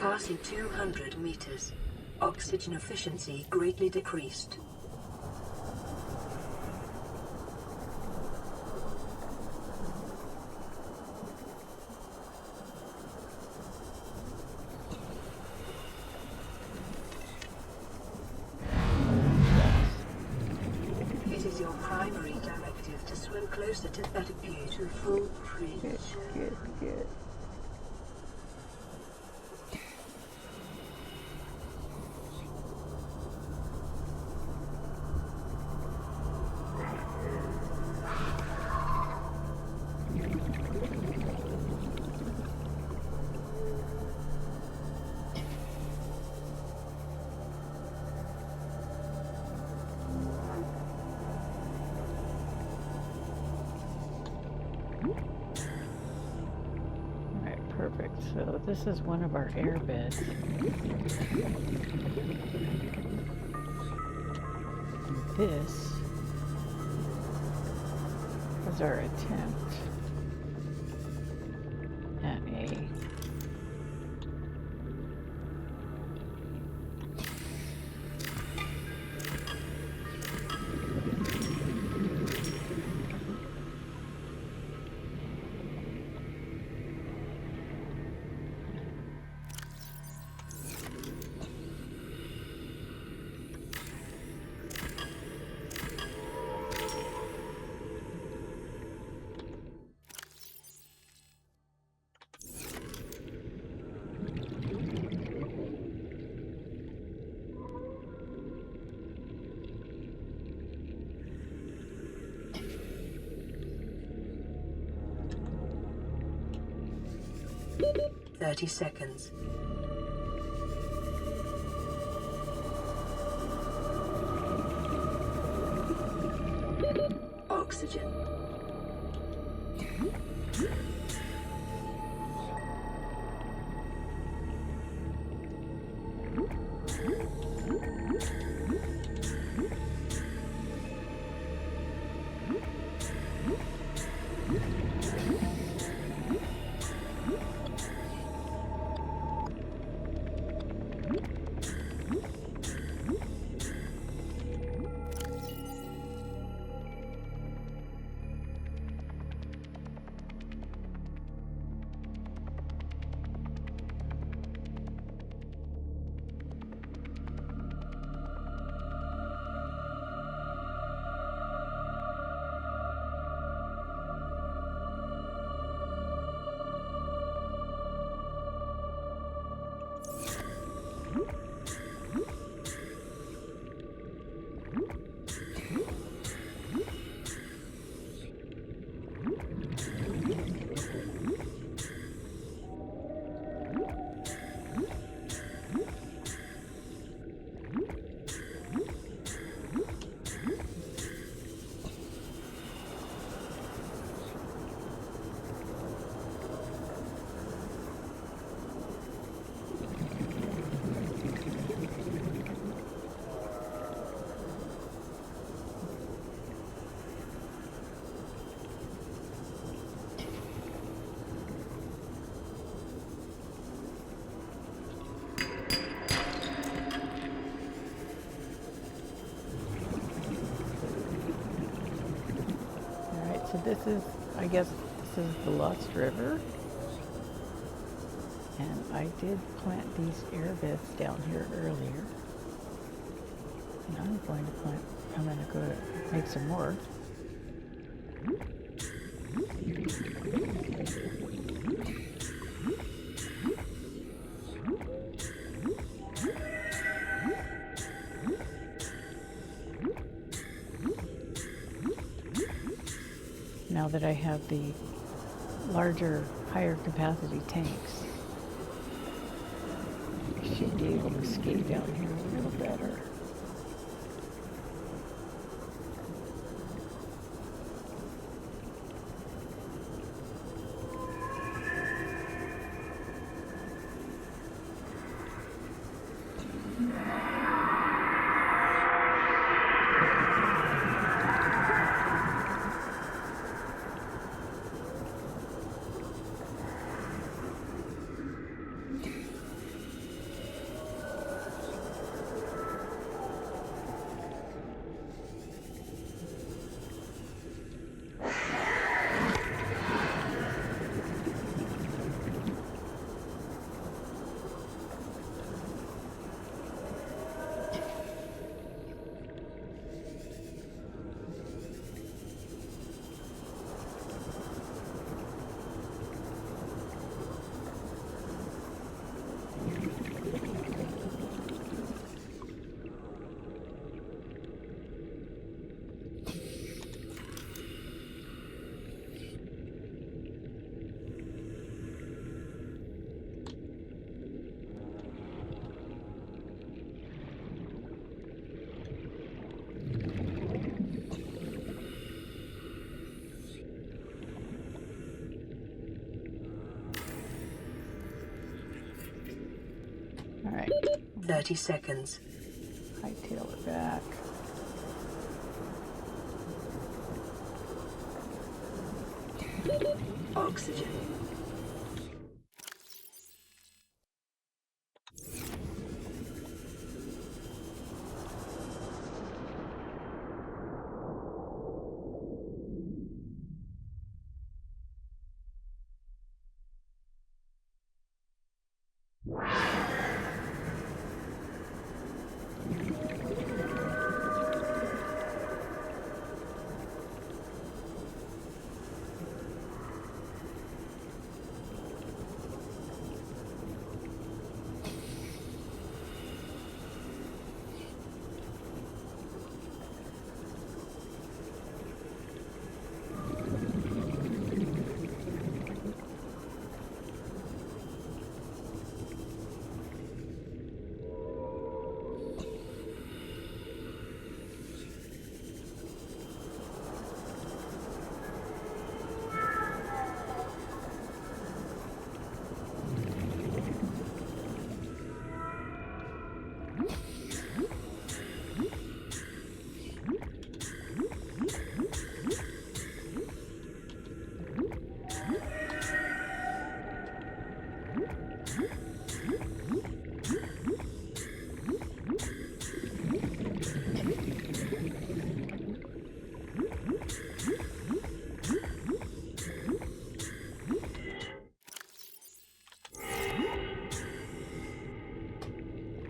Passing 200 meters. Oxygen efficiency greatly decreased. It is your primary directive to swim closer to that beautiful creature. Good. Perfect. So this is one of our air beds. And this was our attempt at a .30 seconds. Oxygen. So this is, I guess, this is the Lost River. And I did plant these air beds down here earlier. And I'm going to go make some more. Now that I have the larger, higher capacity tanks, I should be able to skate down here a little better. All right. 30 seconds. Hightail it back. Oxygen.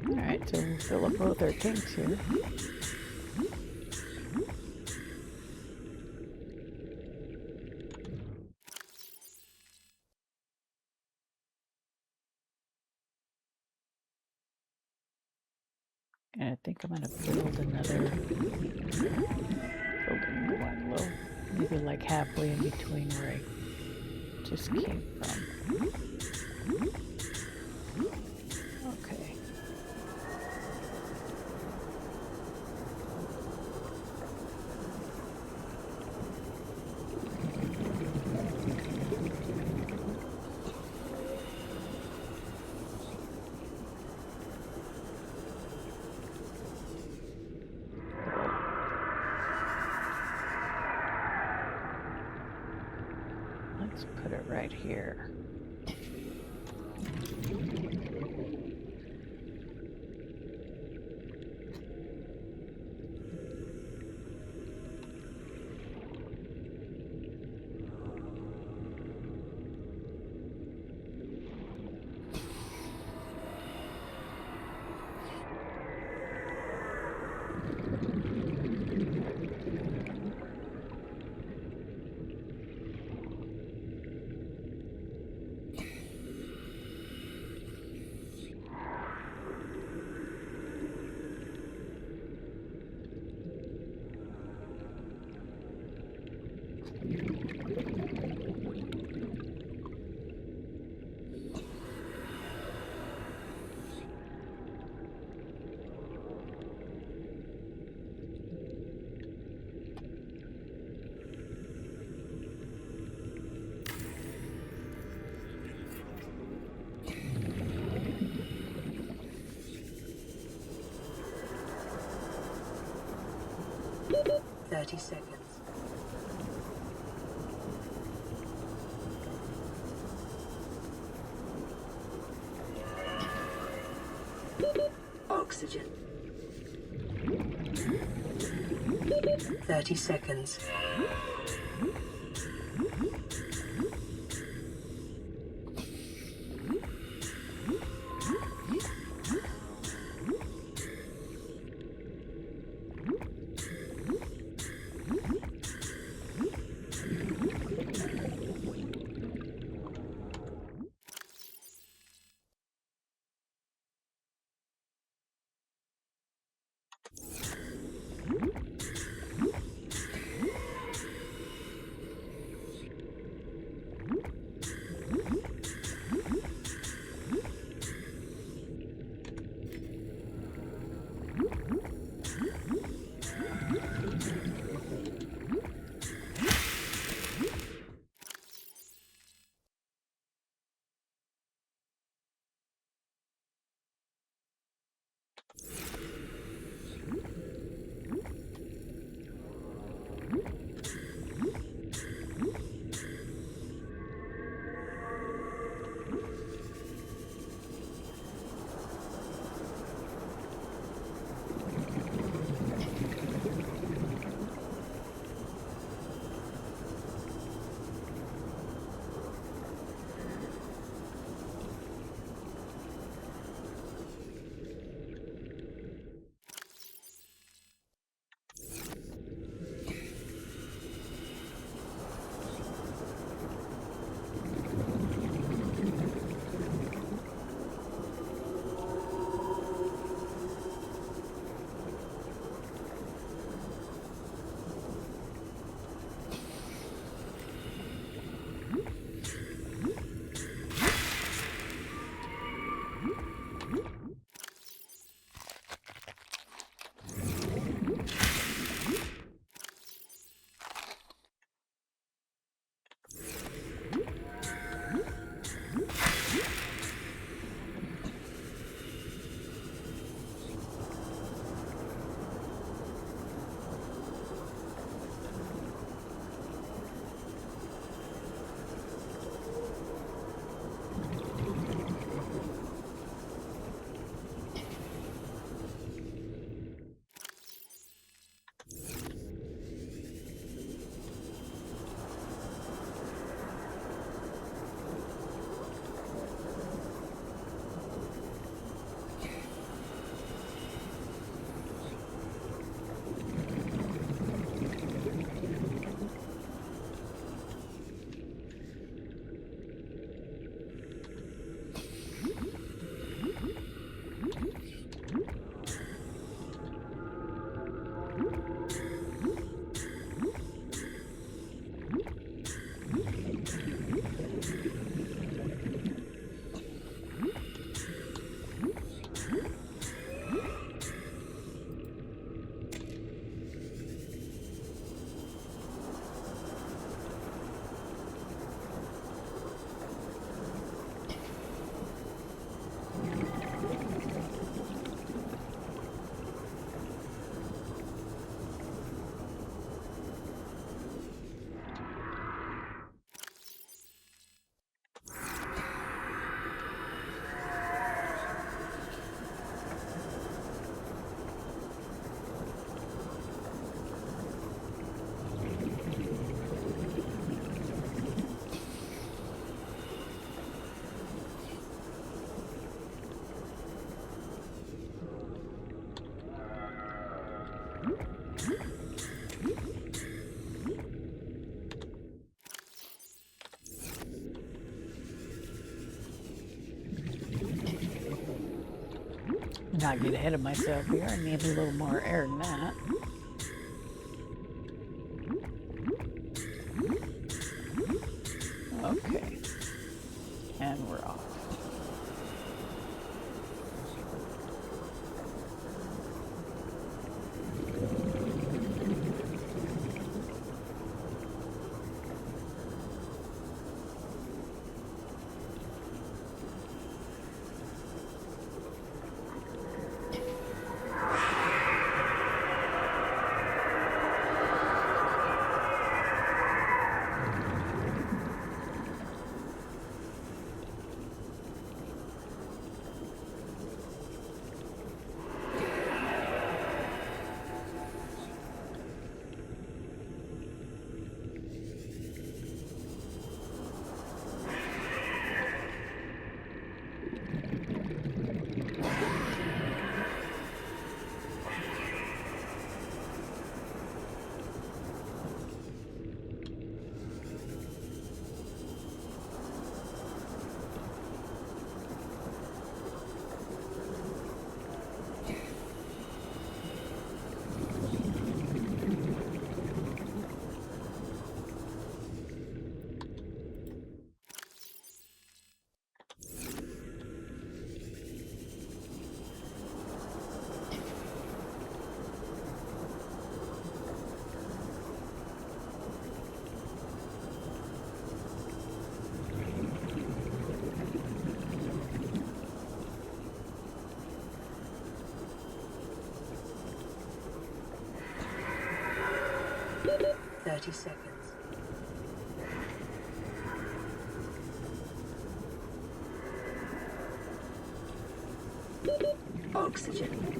Alright, so we'll fill up both our tanks here. And I think I'm going to build one low, maybe like halfway in between where I just came from. Okay. Let's put it right here. 30 seconds. Oxygen. 30 seconds. Not get ahead of myself here. I need a little more air than that. Okay. And we're off. 30 seconds. Oxygen.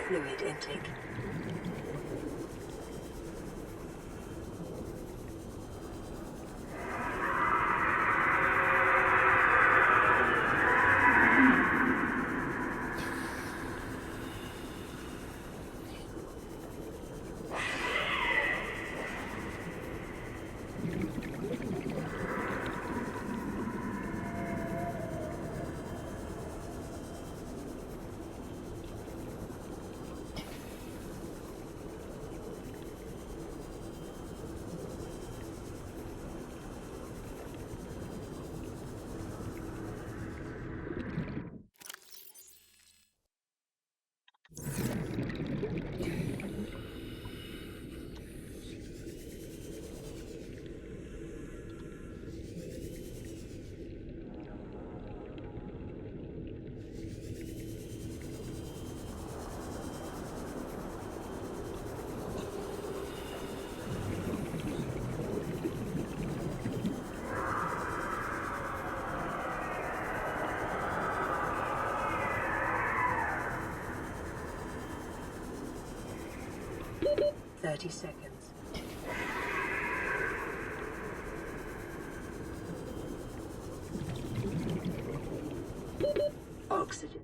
Fluid intake. Thirty seconds. Oxygen.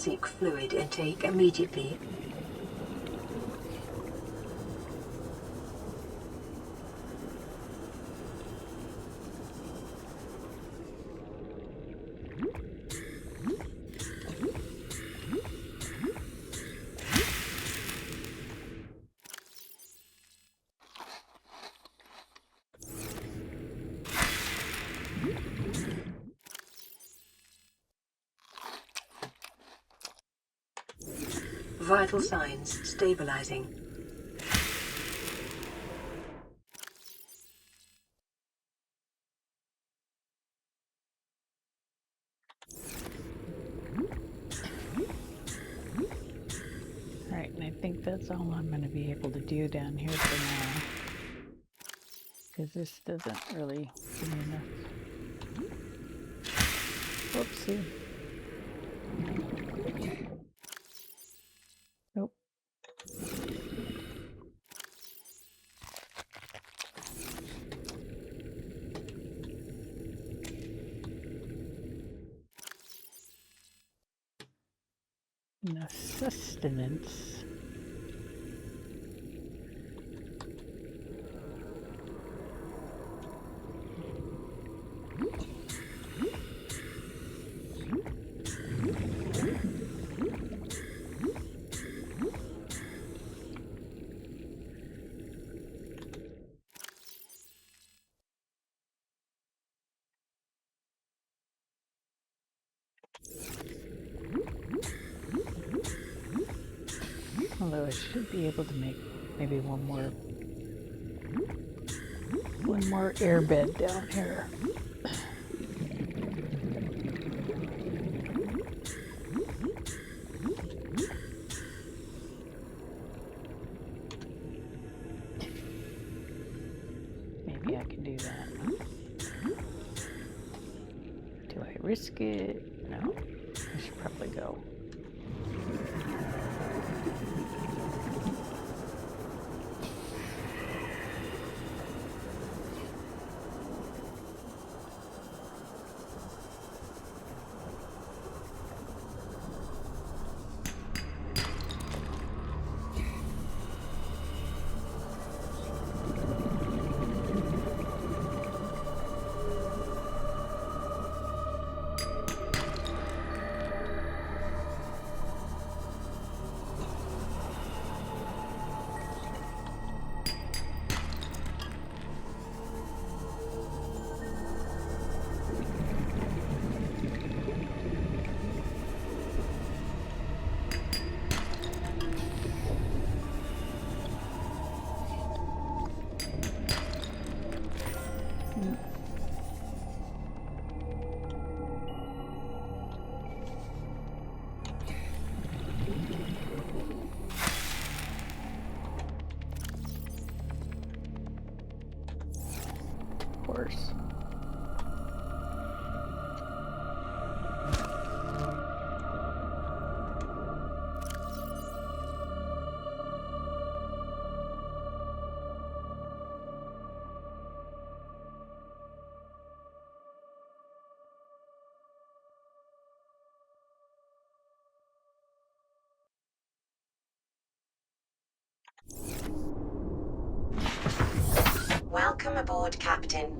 seek fluid intake immediately. Vital signs stabilizing. Alright, and I think that's all I'm going to be able to do down here for now. Because this doesn't really give me enough. Whoopsie. Nope. Enough sustenance. Although I should be able to make maybe one more air bed down here. Maybe I can do that. Do I risk it? No. I should probably go. Course. Welcome aboard, Captain.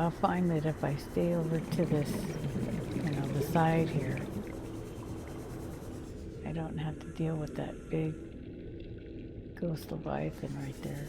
I'll find that if I stay over to this, the side here, I don't have to deal with that big ghost Leviathan right there.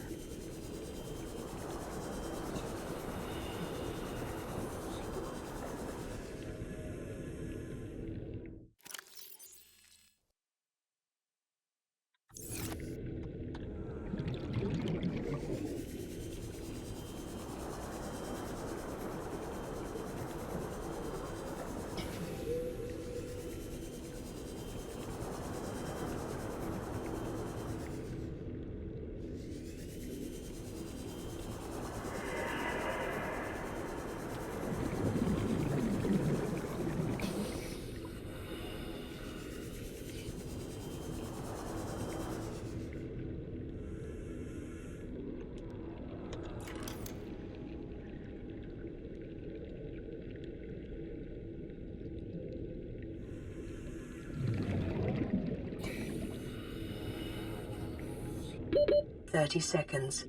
Seconds.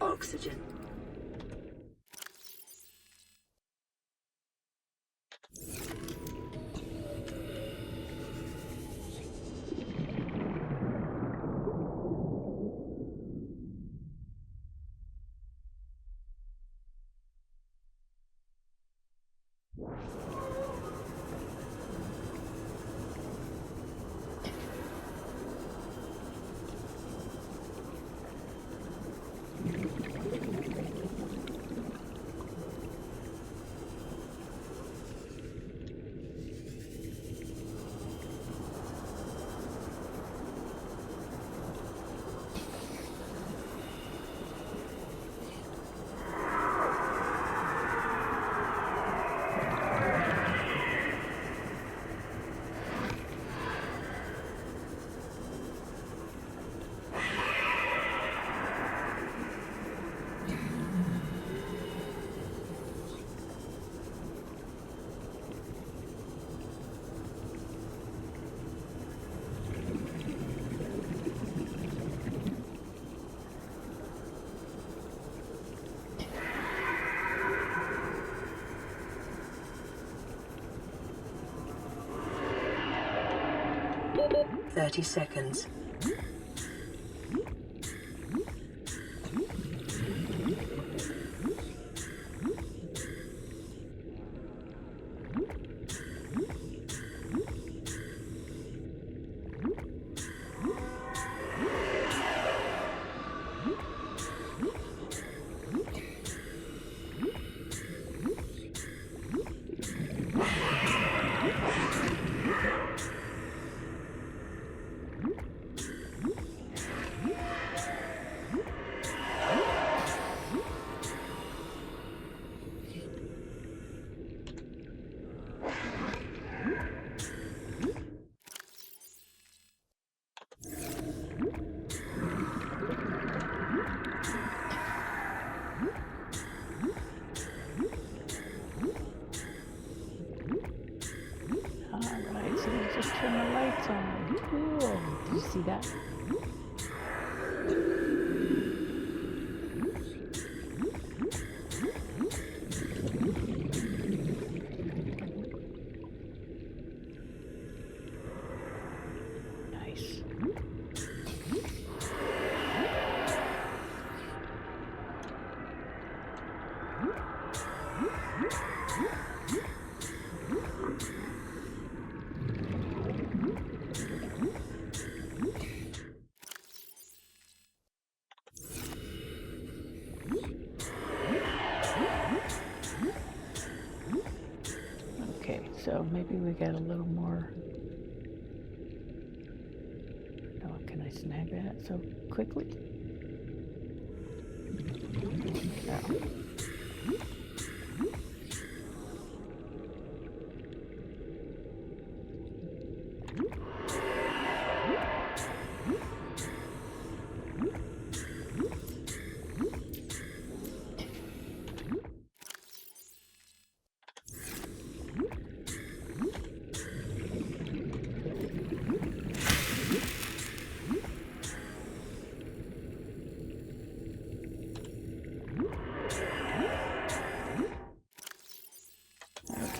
Oxygen. 30 seconds. Alright, so we just turn the lights on. Cool. Did you see that? Nice. Okay, so maybe we got a little more. Oh, can I snag that so quickly? Oh.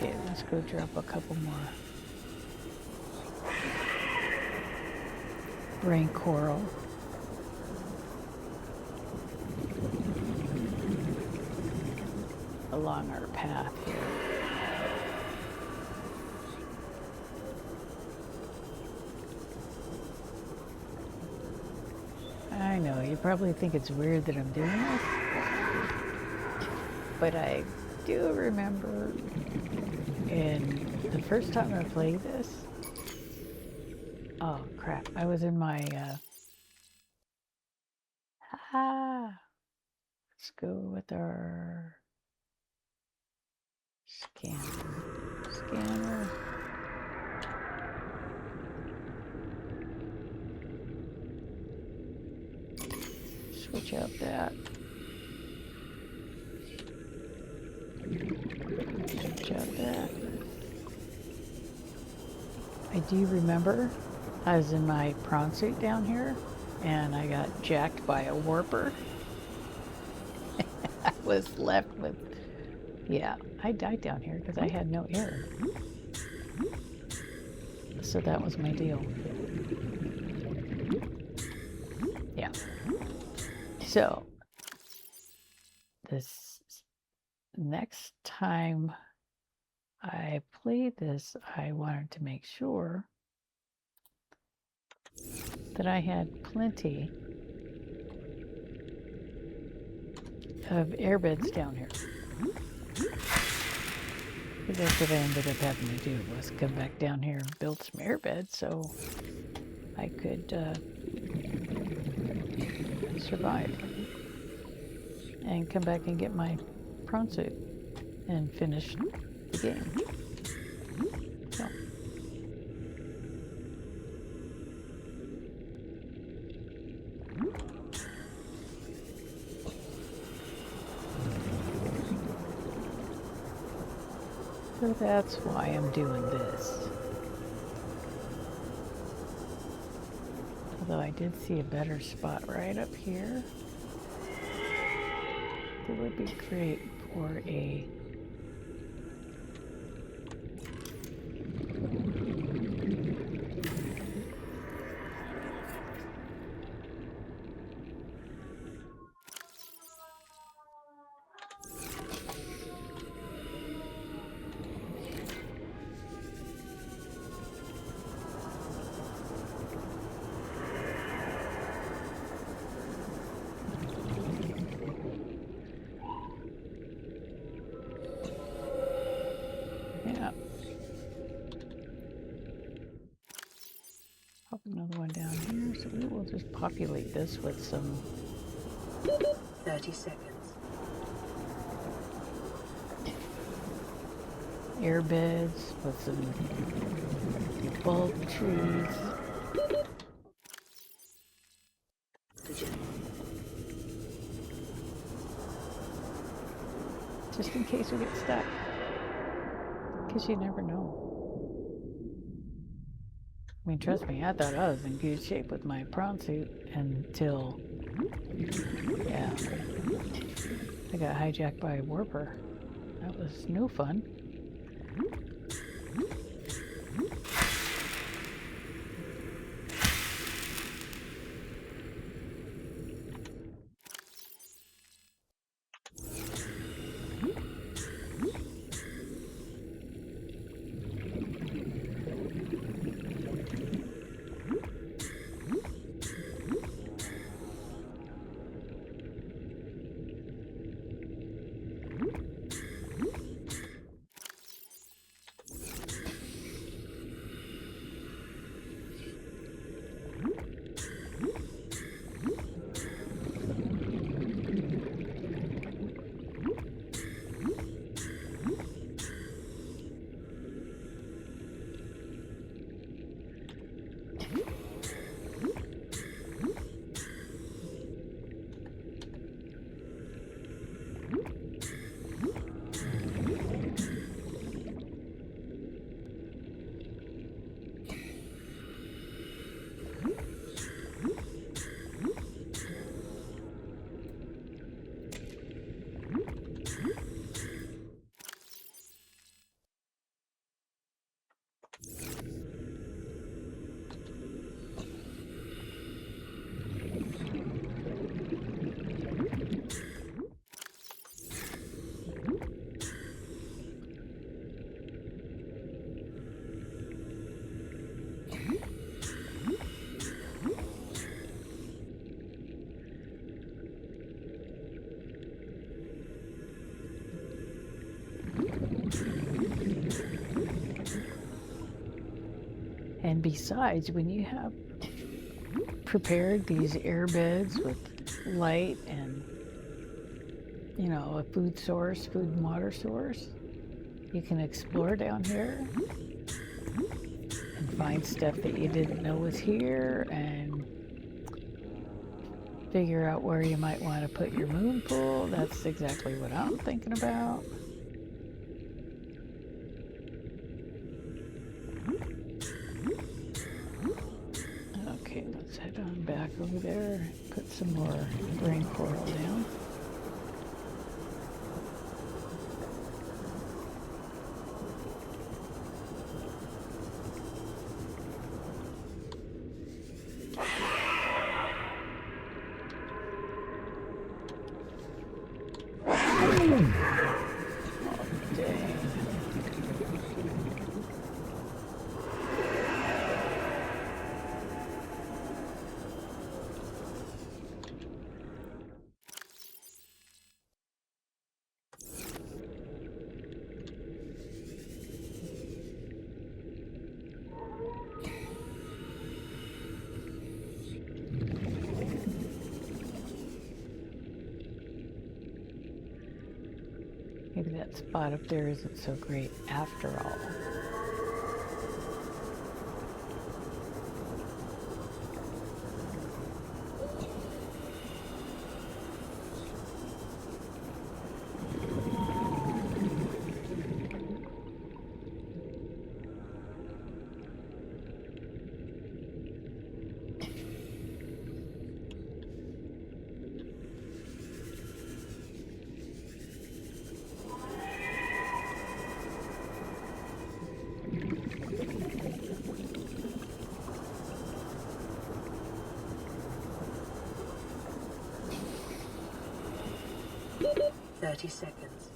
Okay, let's go drop a couple more brain coral. Along our path here. I know, you probably think it's weird that I'm doing this, but I do remember in the first time I played this, oh crap, I was in my, let's go with our scanner. Switch out that. Switch out that. I do remember I was in my prawn suit down here and I got jacked by a warper. I was left with, yeah, I died down here because I had no air. So that was my deal. Yeah. So, this next time I played this, I wanted to make sure that I had plenty of airbeds down here. That's what I ended up having to do, was come back down here and build some airbeds so I could survive and come back and get my prawn suit and finish the game. So. So that's why I'm doing this. Although I did see a better spot right up here. It would be great for a just populate this with some 30 seconds. air beds, with some bulb trees. Just in case we get stuck. Because you never know. I mean, trust me, I thought I was in good shape with my prawn suit until, yeah, I got hijacked by a warper. That was no fun. And besides, when you have prepared these air beds with light and, you know, a food source, food and water source, you can explore down here and find stuff that you didn't know was here and figure out where you might want to put your moon pool. That's exactly what I'm thinking about. Okay, let's head on back over there, put some more brain coral down. Maybe that spot up there isn't so great after all. Thirty seconds.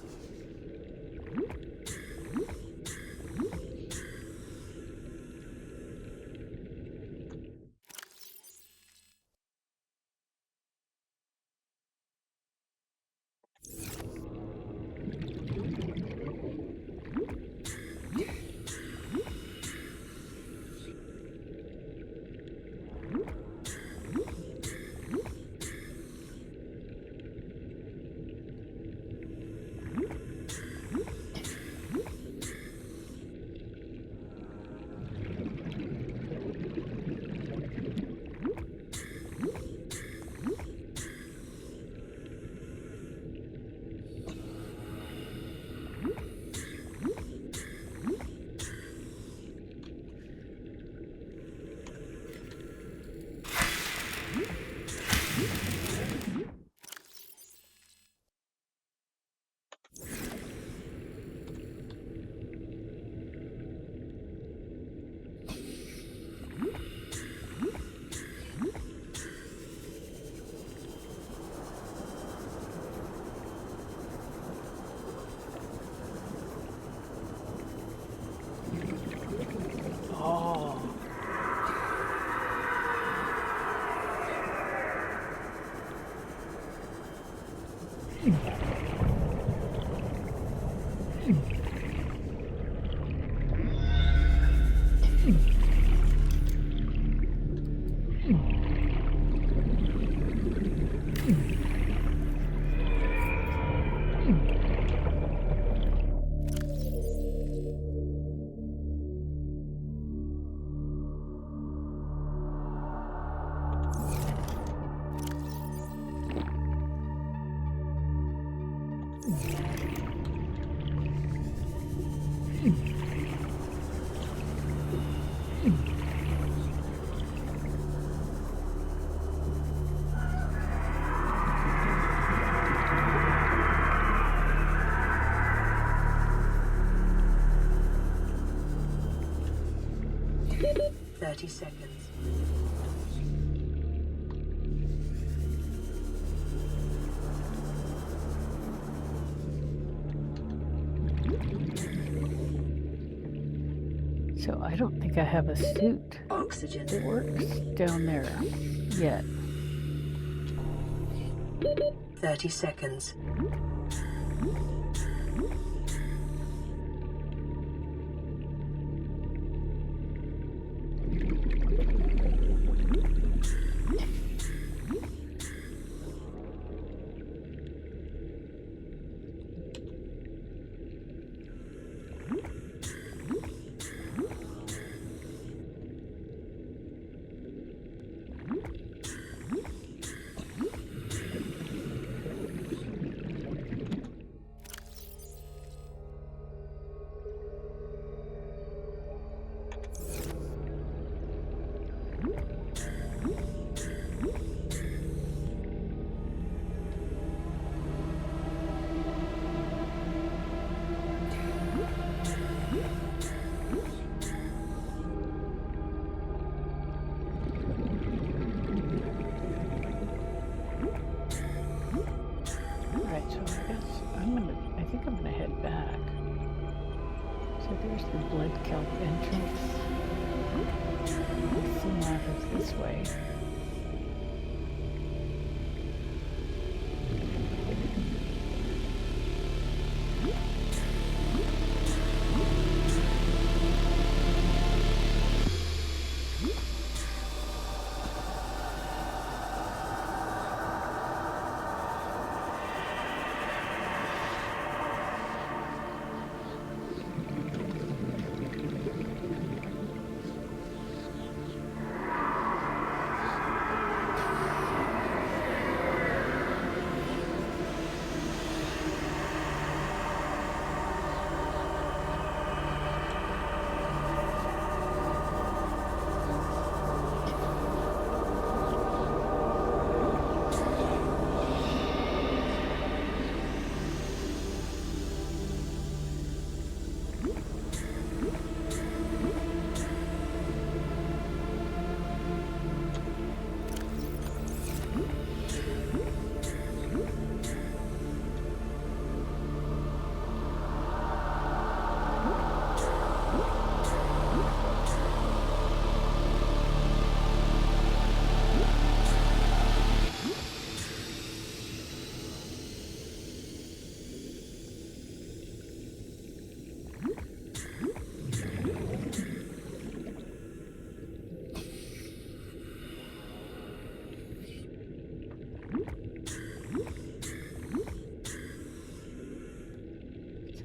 30 seconds. So I don't think I have a suit Oxygen. that works down there yet. 30 seconds. I think I'm gonna head back. So there's the blood kelp entrance. The map is this way.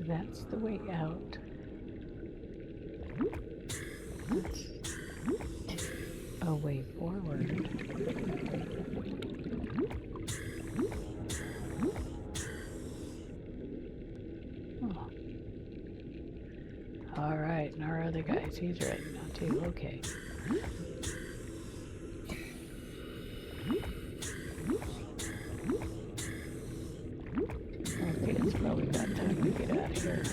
That's the way out. That's a way forward. Oh. All right, and our other guys, he's ready now too. Okay. Okay, it's probably about time to get out of here.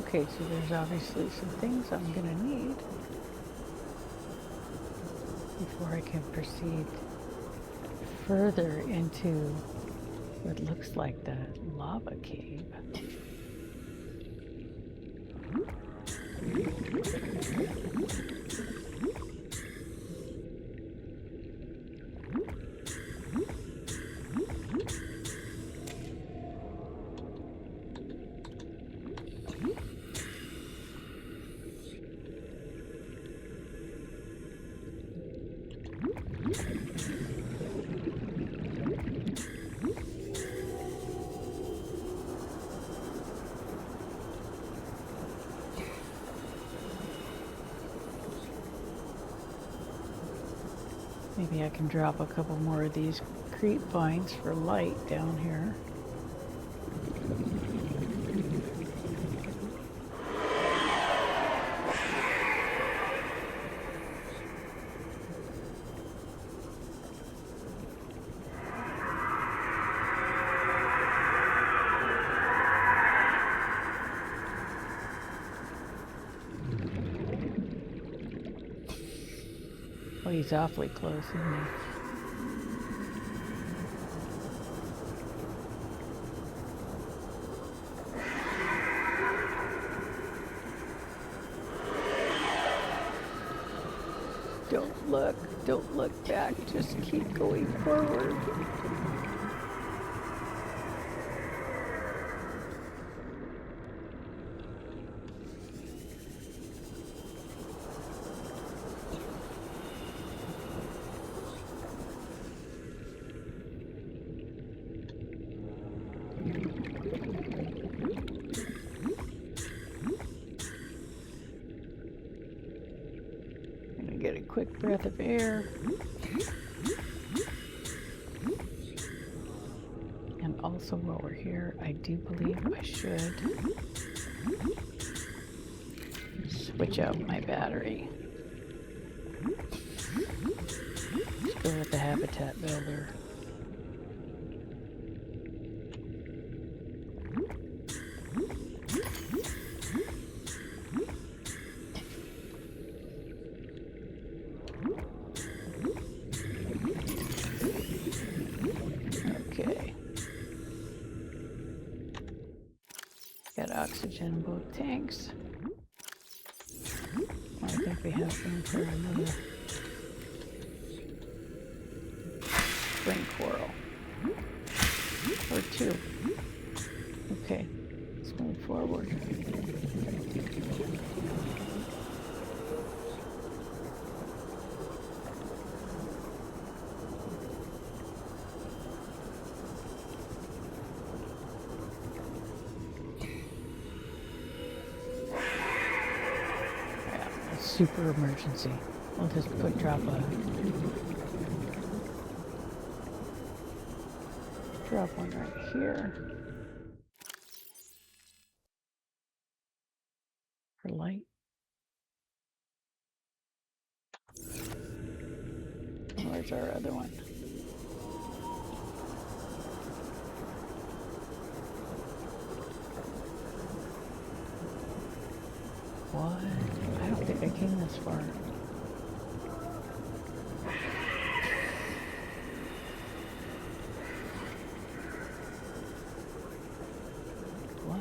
Okay, so there's obviously some things I'm gonna need before I can proceed further into what looks like the lava cave. Maybe I can drop a couple more of these creep vines for light down here. Oh, he's awfully close, isn't he? Don't look back, just keep going forward. Get a quick breath of air. And also while we're here, I do believe I should switch out my battery. Let's go with the habitat builder. Got oxygen in both tanks. I think we have room for another spring coral. Or two. Okay, let's move forward. Super emergency. We'll just drop one right here for light. Where's our other one? What? I don't think I came this far. What?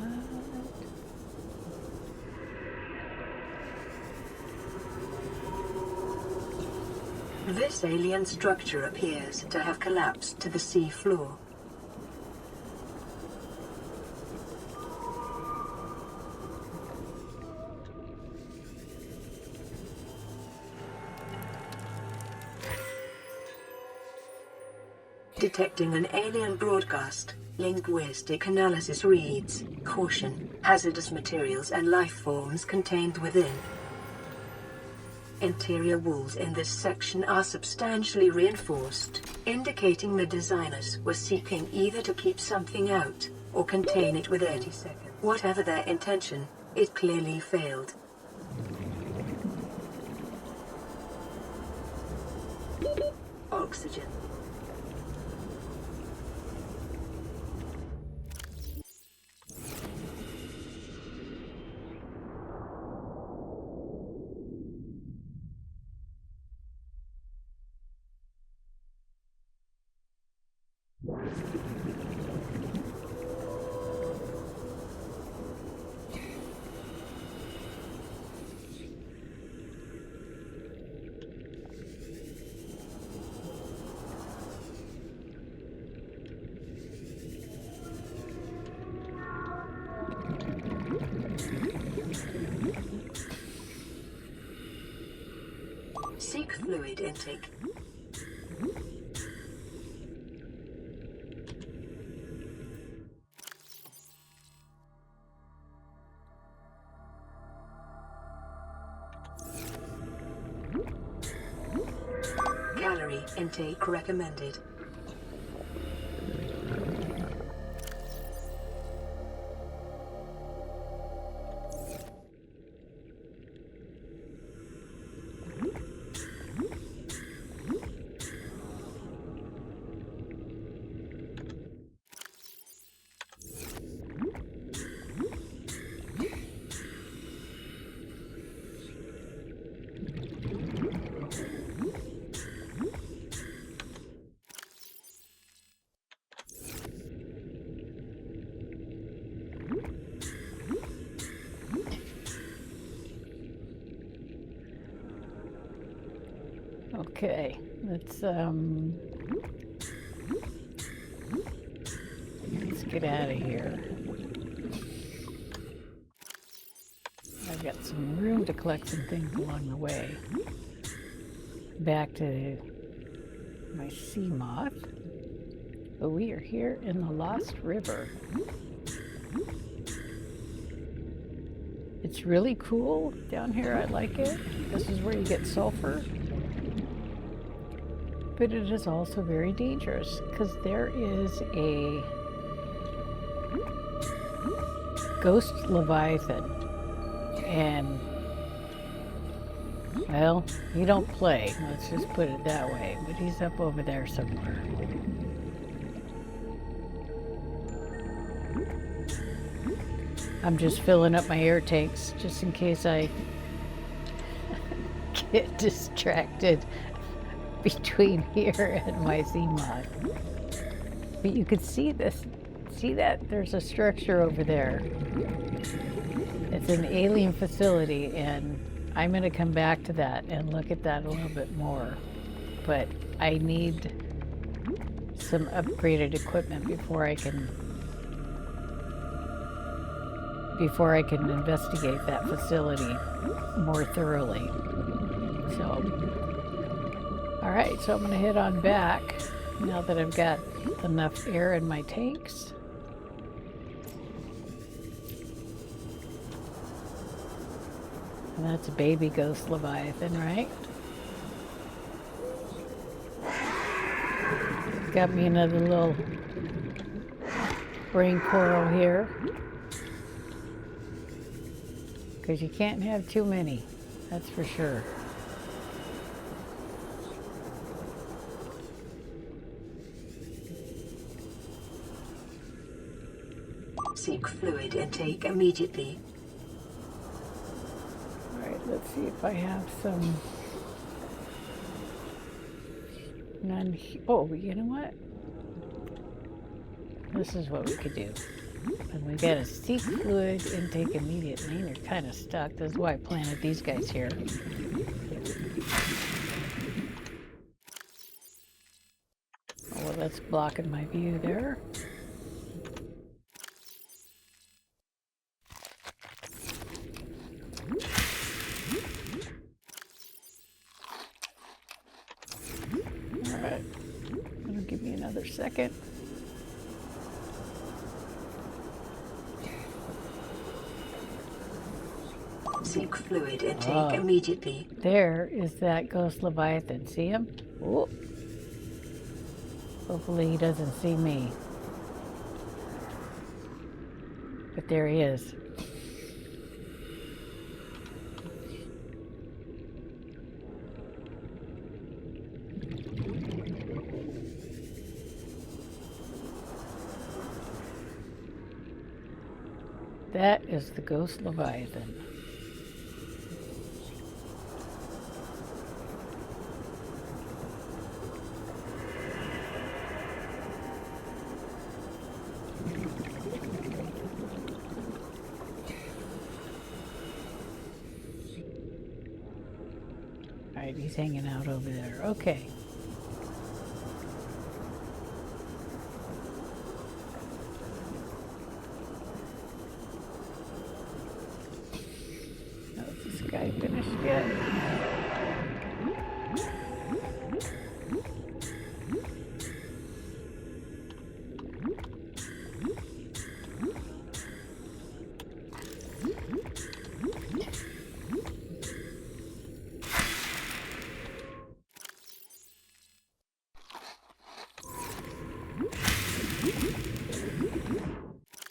This alien structure appears to have collapsed to the sea floor. Detecting an alien broadcast. Linguistic analysis reads, "Caution, hazardous materials and life forms contained within." Interior walls in this section are substantially reinforced, indicating the designers were seeking either to keep something out or contain it within 30 seconds. Whatever their intention, it clearly failed. Oxygen. Seek fluid intake. Calorie intake recommended. Okay, let's get out of here. I've got some room to collect some things along the way. Back to my sea moth. But we are here in the Lost River. It's really cool down here. I like it. This is where you get sulfur. But it is also very dangerous because there is a ghost Leviathan. And, well, he don't play. Let's just put it that way. But he's up over there somewhere. I'm just filling up my air tanks just in case I get distracted between here and my Z-Mod. But you could see this. See that? There's a structure over there. It's an alien facility, and I'm going to come back to that and look at that a little bit more. But I need some upgraded equipment before I can investigate that facility more thoroughly. So, alright, so I'm going to head on back now that I've got enough air in my tanks. And that's a baby ghost Leviathan, right? Got me another little brain coral here. Because you can't have too many, that's for sure. Seek fluid intake immediately. Alright, let's see if I have some... None... Oh, you know what? This is what we could do. And we got a seek fluid intake immediately. You're kind of stuck. That's why I planted these guys here. Oh, well, that's blocking my view there. Alright. It'll give me another second. Seek fluid intake immediately. There is that ghost Leviathan. See him? Oh. Hopefully he doesn't see me. But there he is. That is the ghost Leviathan. Alright, he's hanging out over there. Okay. Is this guy finished yet?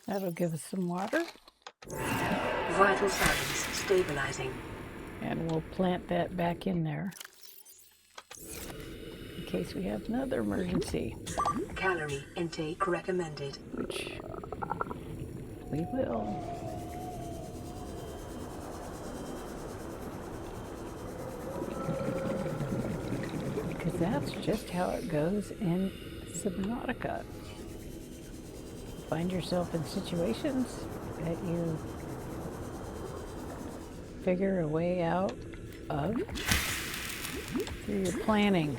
That'll give us some water. Vital signs stabilizing. And we'll plant that back in there. In case we have another emergency. Calorie intake recommended. Which we will. Because that's just how it goes in Subnautica. Find yourself in situations that you figure a way out of through your planning.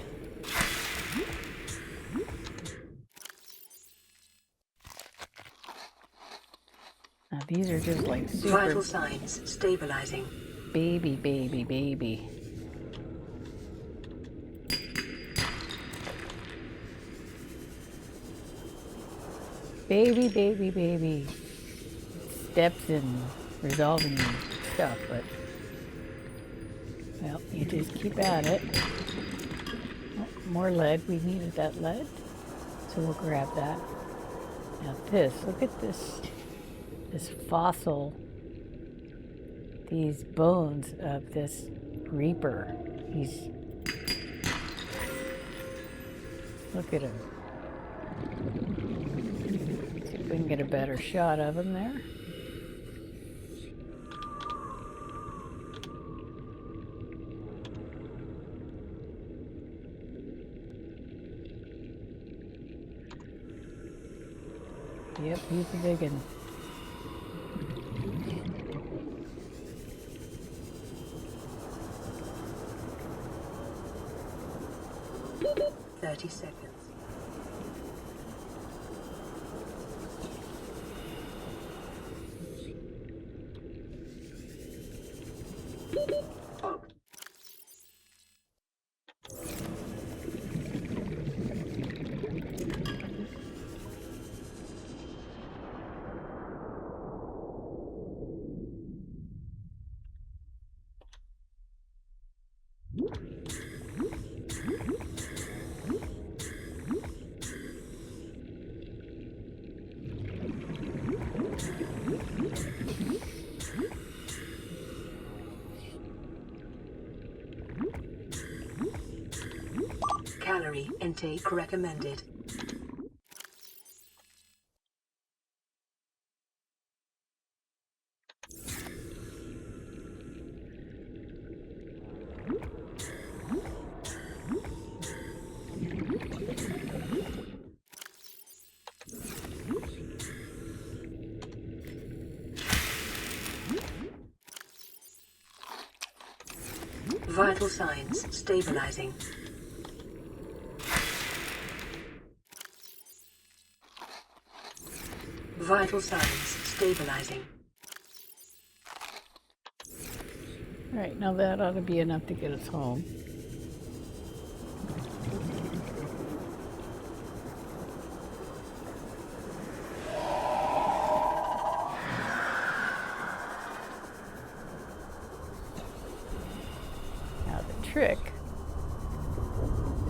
Now these are just like super Vital signs stabilizing. baby. Baby steps in resolving stuff, but well, you just keep at it. Oh, more lead. We needed that lead, so we'll grab that. Now look at this fossil, these bones of this reaper. Look at him. See if we can get a better shot of him there. Yep, he's a big one. Seconds. Calorie intake recommended. Vital signs stabilizing. Vital signs stabilizing. Alright, now that ought to be enough to get us home. trick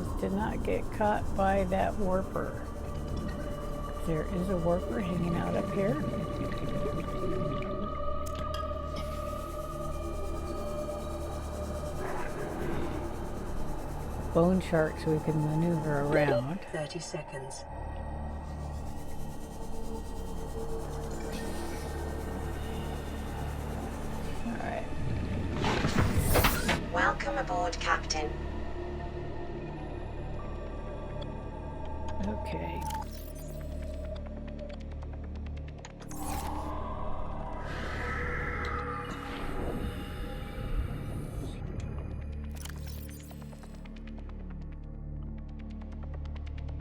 is to not get caught by that warper. There is a warper hanging out up here. Bone shark so we can maneuver around. 30 seconds. Alright. Welcome aboard, Captain. Okay.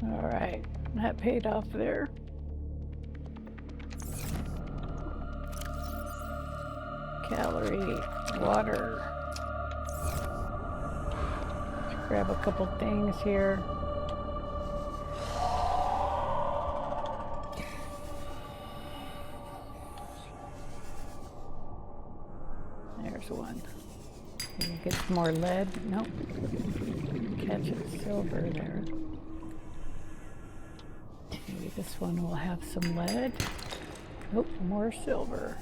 Alright, that paid off there. Calorie, water. Grab a couple things here. There's one. Can we get some more lead? Nope. Catch a silver there. Maybe this one will have some lead. Nope, more silver.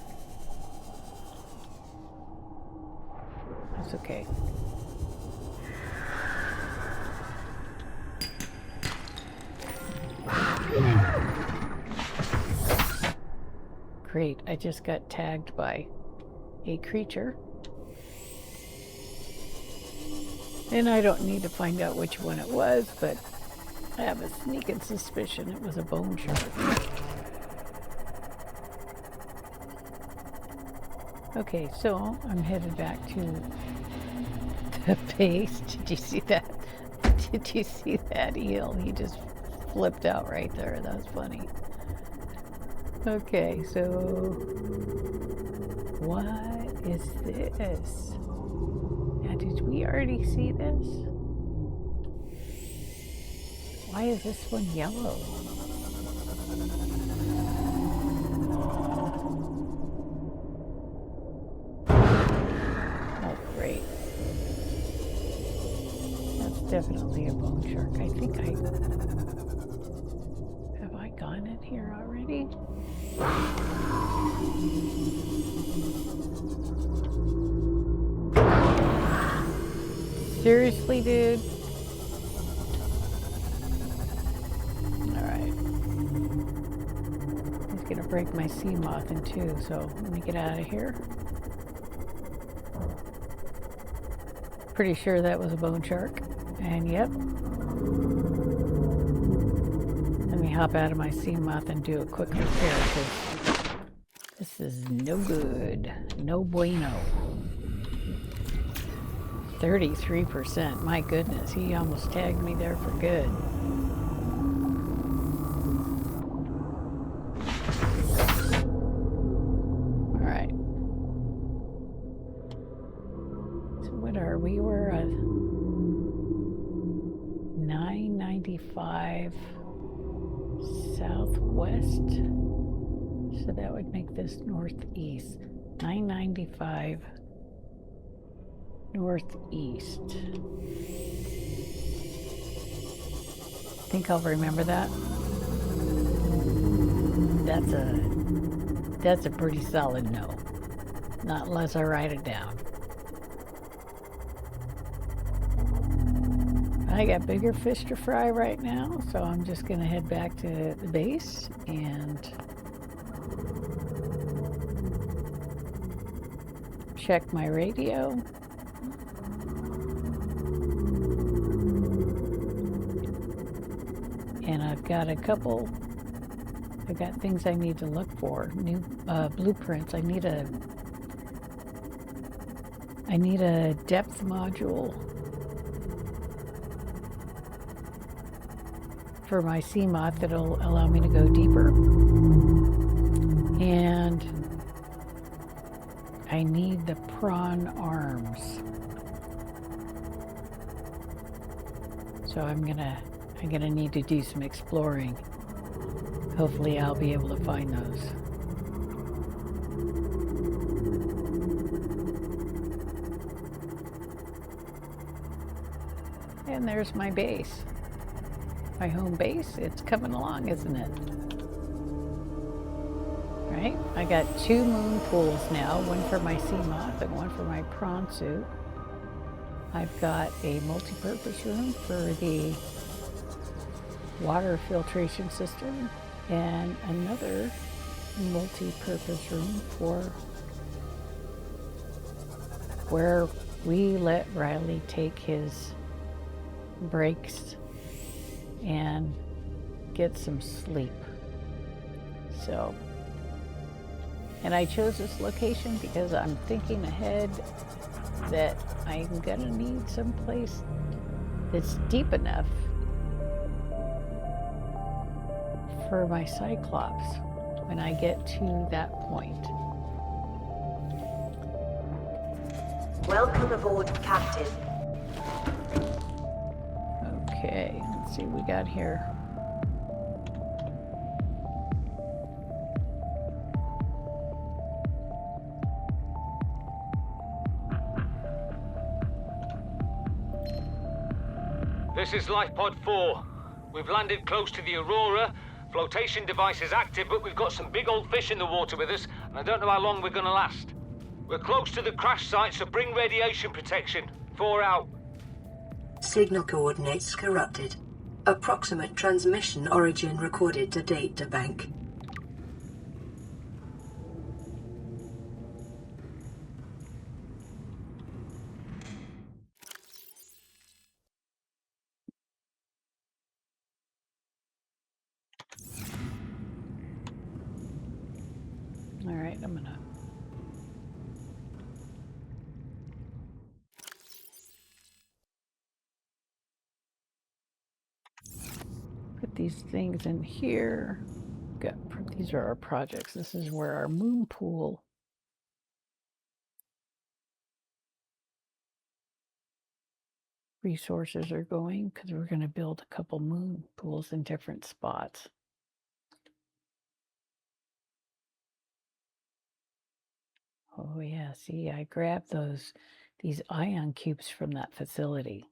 That's okay. Great, I just got tagged by a creature. And I don't need to find out which one it was, but I have a sneaking suspicion it was a bone shark. Okay, so I'm headed back to the base. Did you see that? Did you see that eel? He just flipped out right there. That was funny. Okay, so what is this? Now, did we already see this? Why is this one yellow? Oh, great. That's definitely a bone shark. I think have I gone in here already? Seriously, dude? Alright. He's gonna break my sea moth in two, so let me get out of here. Pretty sure that was a bone shark. And yep. Let me hop out of my sea moth and do a quick repair, because this is no good. No bueno. 33%. My goodness, he almost tagged me there for good. Alright. So what are we? We're at 995 southwest. So that would make this northeast. 995 northeast. Think I'll remember that. That's a pretty solid no. Not unless I write it down. I got bigger fish to fry right now, so I'm just gonna head back to the base and check my radio. And I've got things I need to look for. New blueprints. I need a depth module for my sea moth that'll allow me to go deeper. And I need the prawn arms. So I'm gonna need to do some exploring. Hopefully I'll be able to find those. And there's my base. My home base. It's coming along, isn't it? Right? I got 2 moon pools now, one for my sea moth and one for my prawn suit. I've got a multi-purpose room for the water filtration system and another multi-purpose room for where we let Riley take his breaks and get some sleep. So, and I chose this location because I'm thinking ahead that I'm gonna need some place that's deep enough for my Cyclops when I get to that point. Welcome aboard, Captain. Okay, let's see what we got here. This is Lifepod 4. We've landed close to the Aurora. Flotation device is active, but we've got some big old fish in the water with us, and I don't know how long we're gonna last. We're close to the crash site, so bring radiation protection. 4 out. Signal coordinates corrupted. Approximate transmission origin recorded to data bank. All right, I'm gonna put these things in here. These are our projects. This is where our Moonpool resources are going, because we're going to build a couple moon pools in different spots. Oh yeah, see, I grabbed these ion cubes from that facility.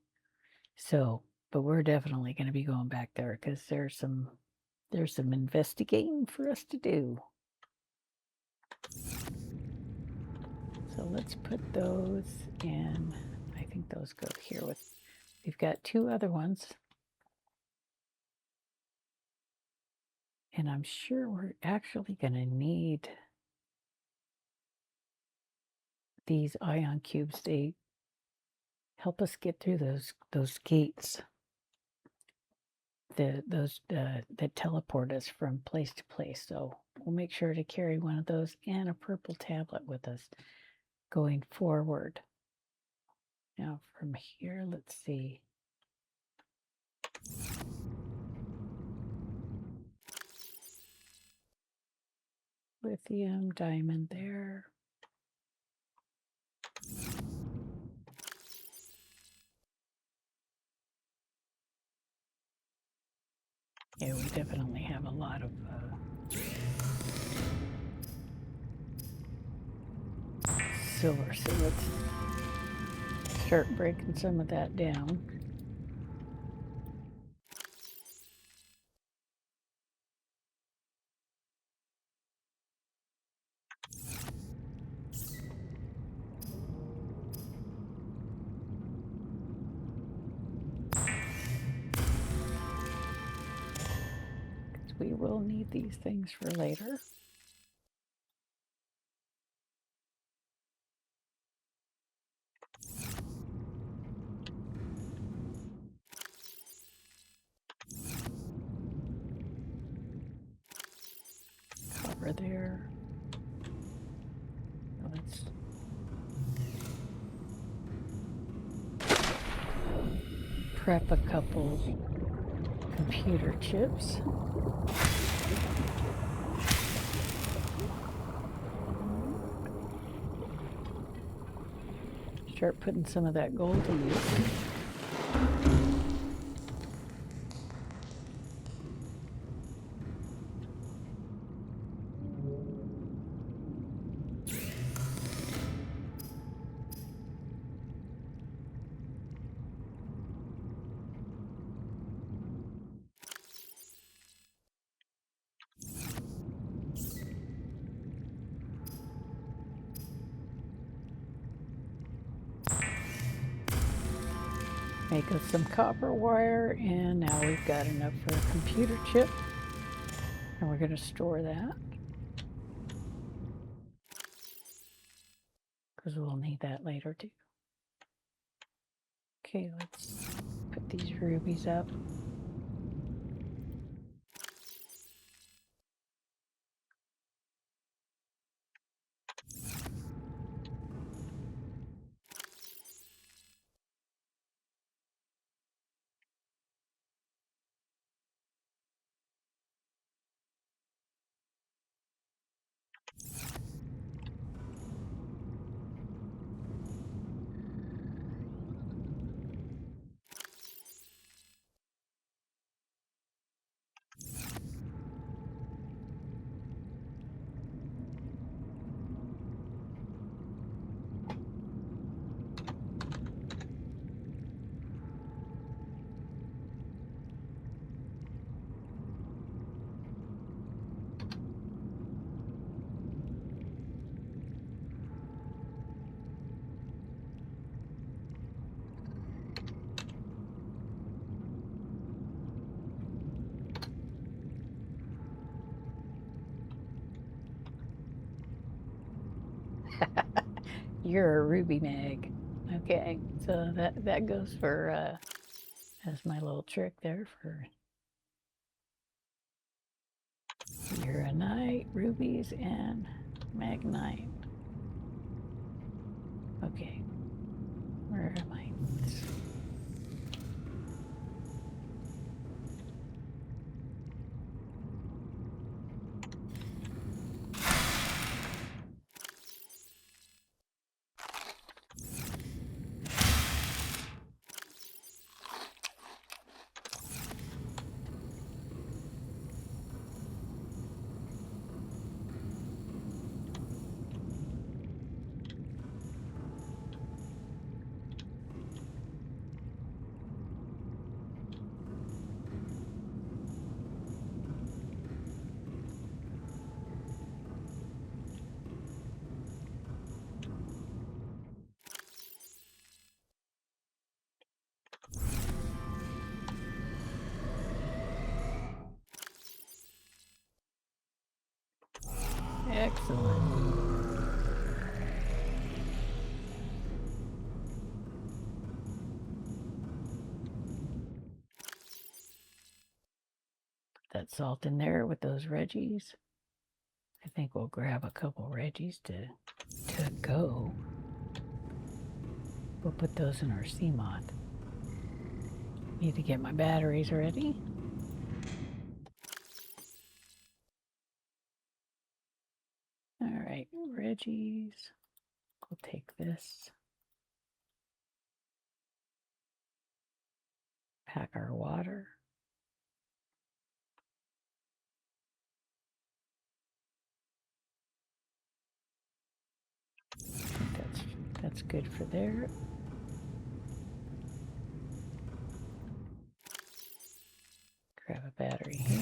So, but we're definitely going to be going back there because there's some investigating for us to do. So let's put those in. I think those go here with. We've got 2 other ones. And I'm sure we're actually going to need these ion cubes. They help us get through those gates. That teleport us from place to place. So we'll make sure to carry one of those and a purple tablet with us going forward. Now from here, let's see. Lithium, diamond there. Yeah, we definitely have a lot of silver, so let's start breaking some of that down. We will need these things for later. Cover there. Let's prep a couple computer chips. Start putting some of that gold to use. Make us some copper wire, and now we've got enough for a computer chip. And we're going to store that, because we'll need that later too. Okay, let's put these rubies up. You're a ruby mag. Okay, so that goes for as my little trick there for uranite, rubies, and magnite. Okay, where am I? Excellent. That salt in there with those Reggies. I think we'll grab a couple Reggies to go. We'll put those in our sea moth. Need to get my batteries ready. All right, Reggies. We'll take this. Pack our water. That's good for there. Grab a battery here.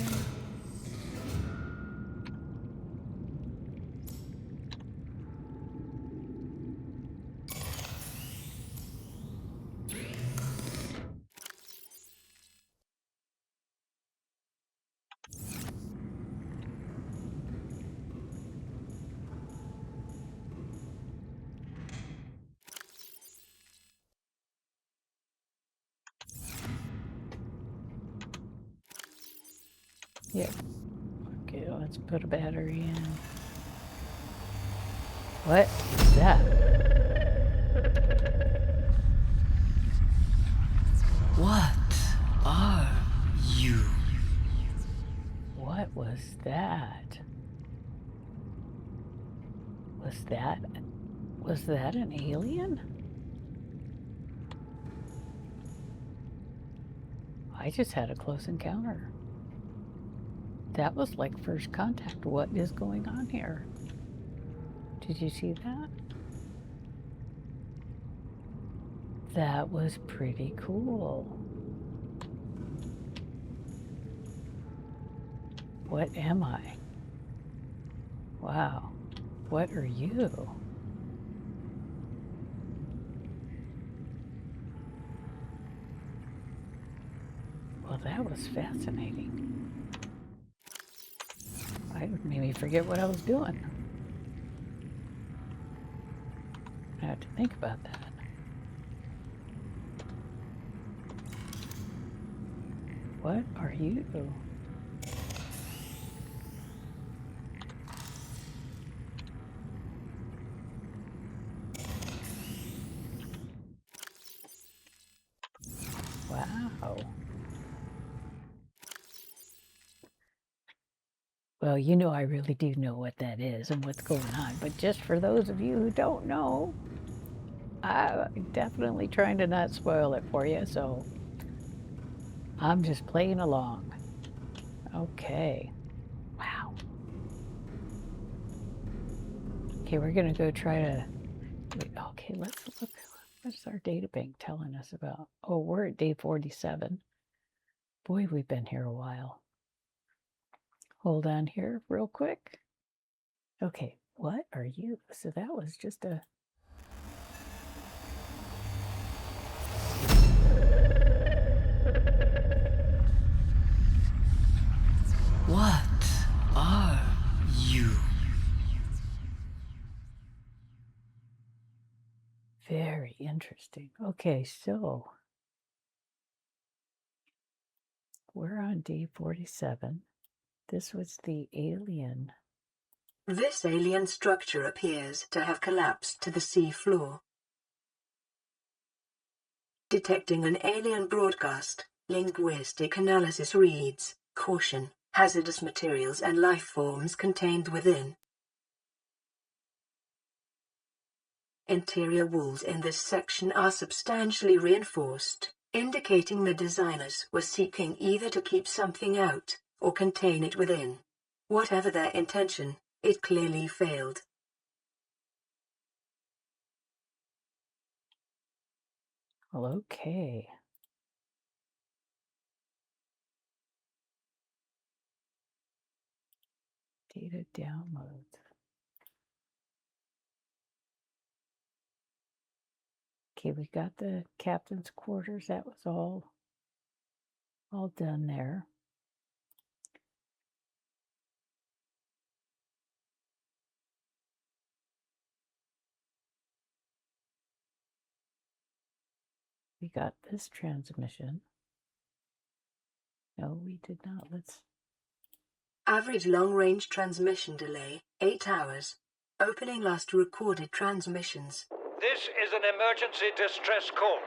Yep. Okay, let's put a battery in. What is that? What are you? What was that? Was that an alien? I just had a close encounter. That was like first contact. What is going on here? Did you see that? That was pretty cool. What am I? Wow. What are you? Well, that was fascinating. It made me forget what I was doing. I have to think about that. What are you? Wow. Well, you know I really do know what that is and what's going on. But just for those of you who don't know, I'm definitely trying to not spoil it for you. So I'm just playing along. Okay. Wow. Okay, we're going to go try to... Wait, okay, let's look. What's our data bank telling us about? Oh, we're at day 47. Boy, we've been here a while. Hold on here real quick. Okay, what are you? So that was just a... What are you? Very interesting. Okay, so we're on day 47. This was the alien. This alien structure appears to have collapsed to the sea floor. Detecting an alien broadcast, linguistic analysis reads, "Caution, hazardous materials and life forms contained within." Interior walls in this section are substantially reinforced, indicating the designers were seeking either to keep something out or contain it within. Whatever their intention, it clearly failed. Well, okay. Data downloads. Okay, we got the captain's quarters. That was all done there. We got this transmission. No, we did not. Let's... Average long-range transmission delay, 8 hours. Opening last recorded transmissions. This is an emergency distress call.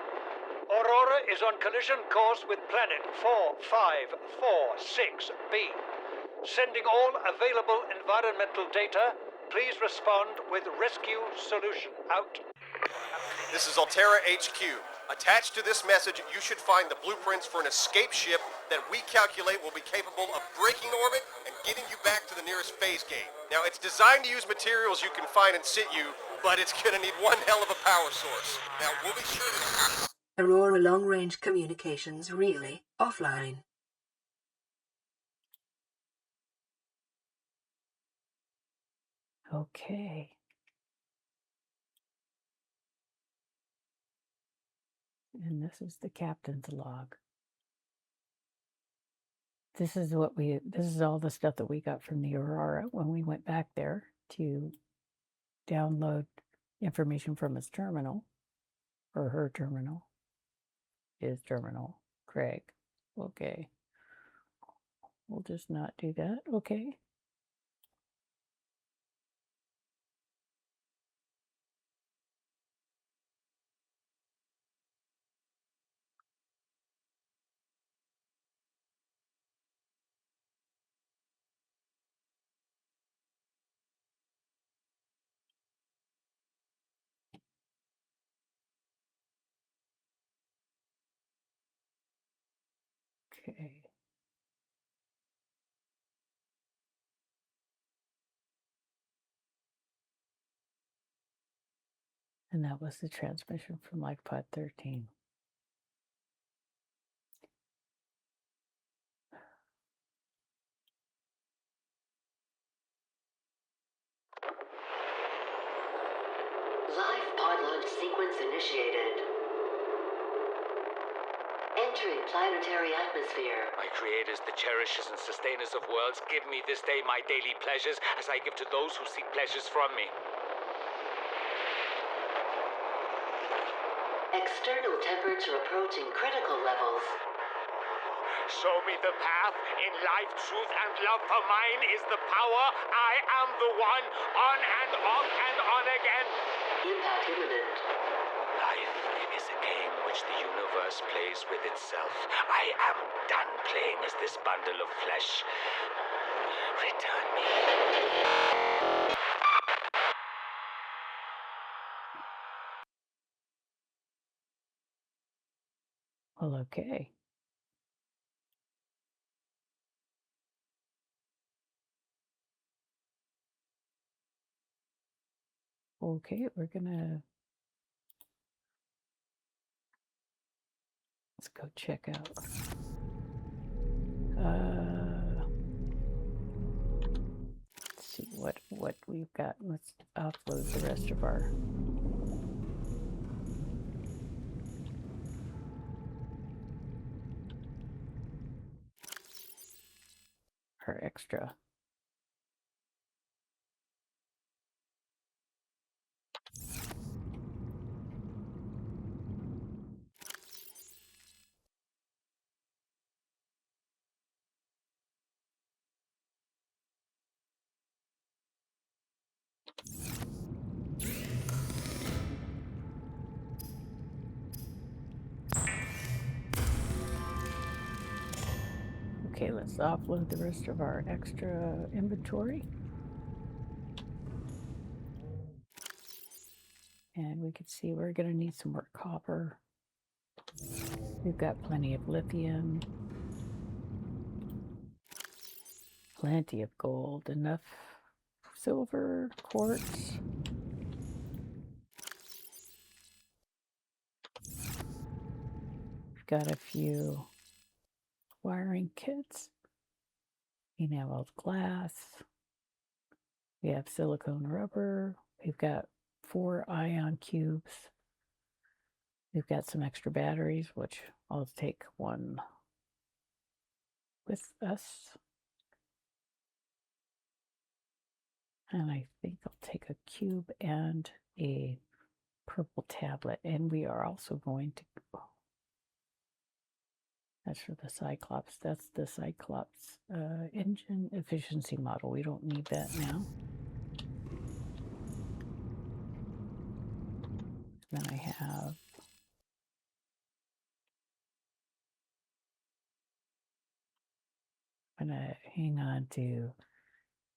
Aurora is on collision course with planet 4546b. Sending all available environmental data. Please respond with rescue solution. Out. This is Alterra HQ. Attached to this message, you should find the blueprints for an escape ship that we calculate will be capable of breaking orbit and getting you back to the nearest phase gate. Now, it's designed to use materials you can find in situ, but it's gonna need one hell of a power source. Now, we'll be sure to... Aurora long-range communications relay offline. Okay. And this is the captain's log. This is all the stuff that we got from the Aurora when we went back there to download information from his terminal, or her terminal, his terminal, Craig. Okay. We'll just not do that. Okay. Okay. And that was the transmission from like pod 13. Live pod launch sequence initiated. Entering planetary atmosphere. My creators, the cherishers and sustainers of worlds, give me this day my daily pleasures as I give to those who seek pleasures from me. External temperature approaching critical levels. Show me the path. In life, truth, and love for mine is the power. I am the one. On and off and on again. Impact imminent. Life is a game which the universe plays with itself. I am done playing as this bundle of flesh. Return me. Well, okay. Okay, we're gonna... Let's go check out. Let's see what we've got. Let's offload the rest of our extra. Okay, let's offload the rest of our extra inventory. And we can see we're going to need some more copper. We've got plenty of lithium, plenty of gold, enough silver, quartz. We've got a few wiring kits, enamelled glass. We have silicone rubber. We've got 4 ion cubes. We've got some extra batteries, which I'll take one with us. And I think I'll take a cube and a purple tablet. And we are also going to... That's for the Cyclops. That's the Cyclops engine efficiency model. We don't need that now. Then I have... I'm going to hang on to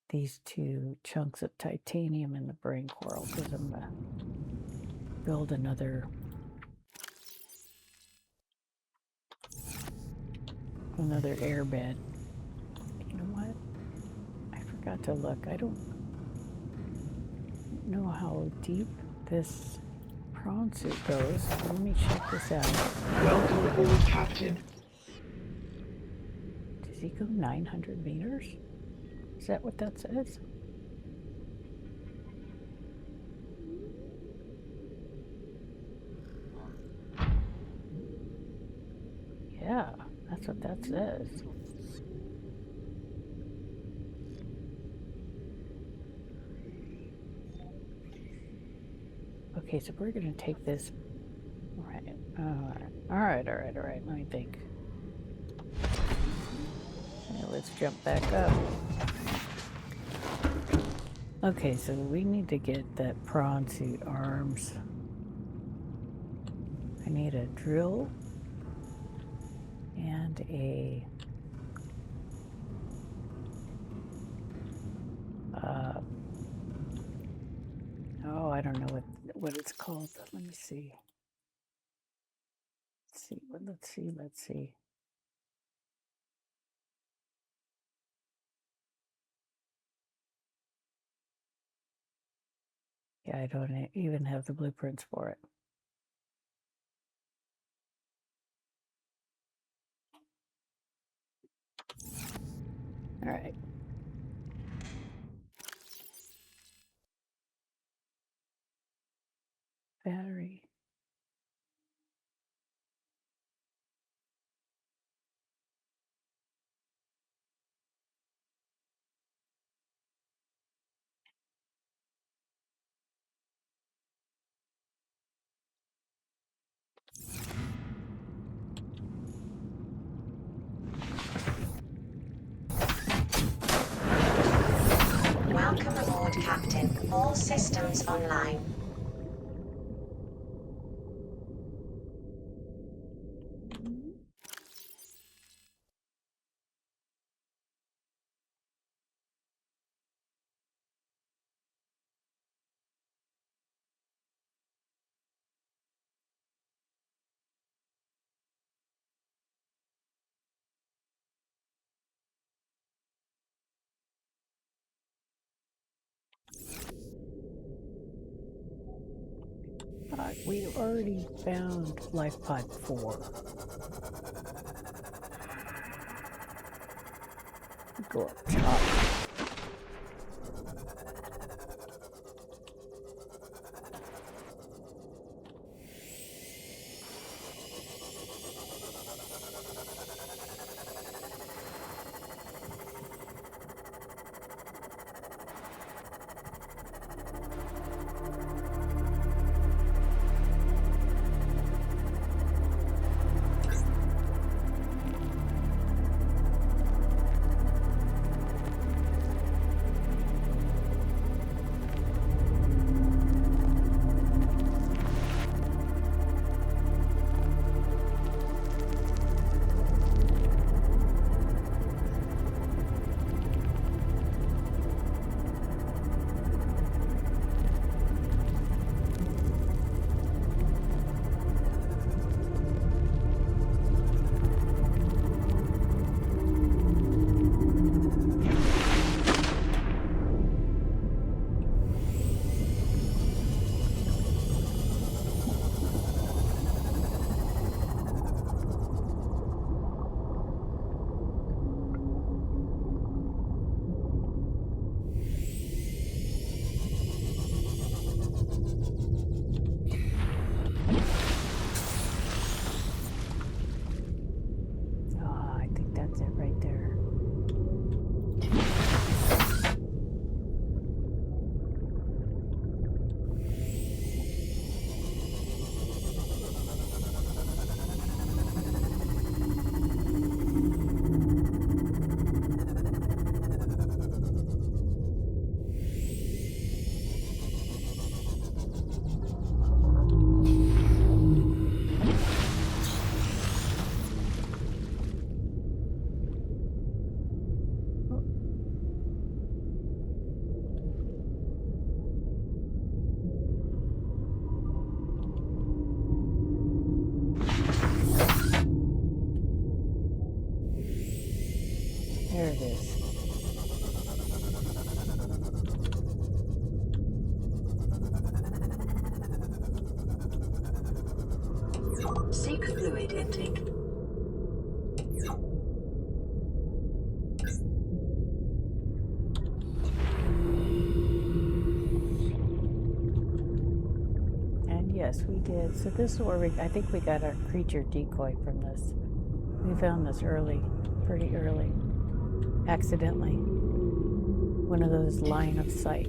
these 2 chunks of titanium in the brain coral because I'm going to build another airbed. You know what? I forgot to look. I don't know how deep this prawn suit goes. Let me check this out. Welcome aboard, Captain. Does he go 900 meters? Is that what that says? Yeah, that's what that says. Okay, so we're gonna take this. All right. Let me think. Okay, let's jump back up. Okay, so we need to get that prawn suit arms. I need a drill and a oh, I don't know what it's called. Let me see. Let's see. Yeah, I don't even have the blueprints for it. All right. Battery. All systems online. We already found life pod 4. Go up top. There it is. Seek fluid intake. And yes, we did. So this is where I think we got our creature decoy from this. We found this pretty early. Accidentally. One of those line of sight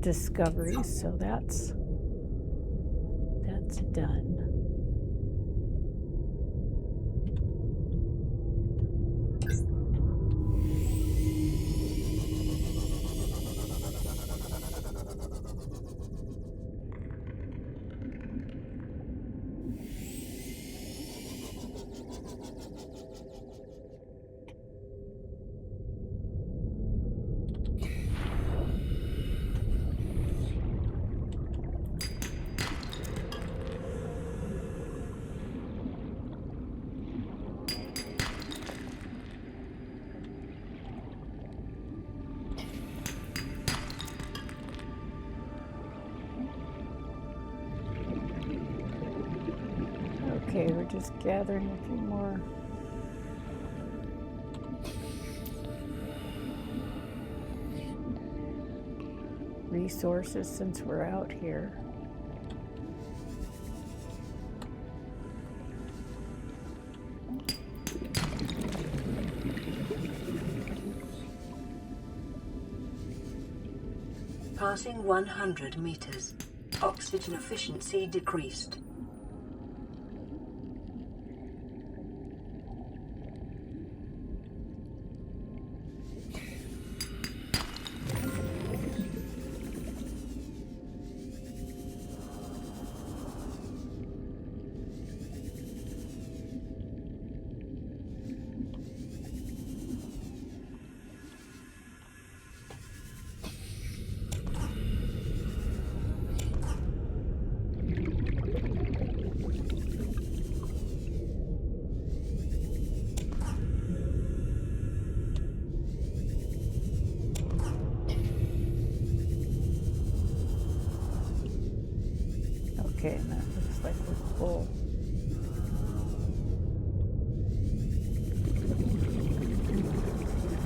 discoveries. So that's done. Okay, we're just gathering a few more. Resources since we're out here. Passing 100 meters. Oxygen efficiency decreased.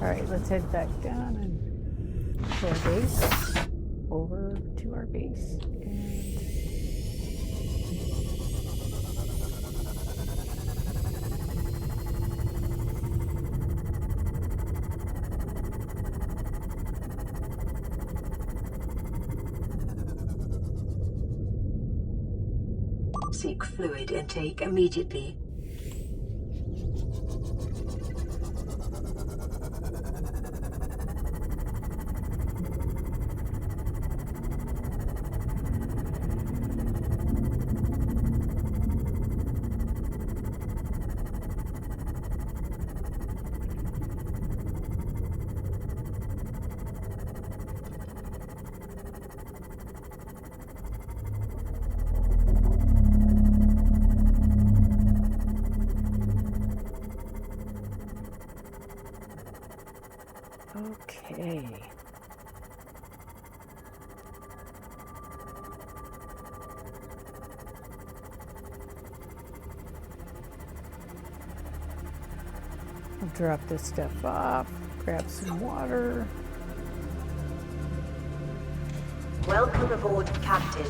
Alright, let's head back down and to our base. Over to our base. And seek fluid intake immediately. okay. I'll drop this stuff off, grab some water. Welcome aboard, Captain.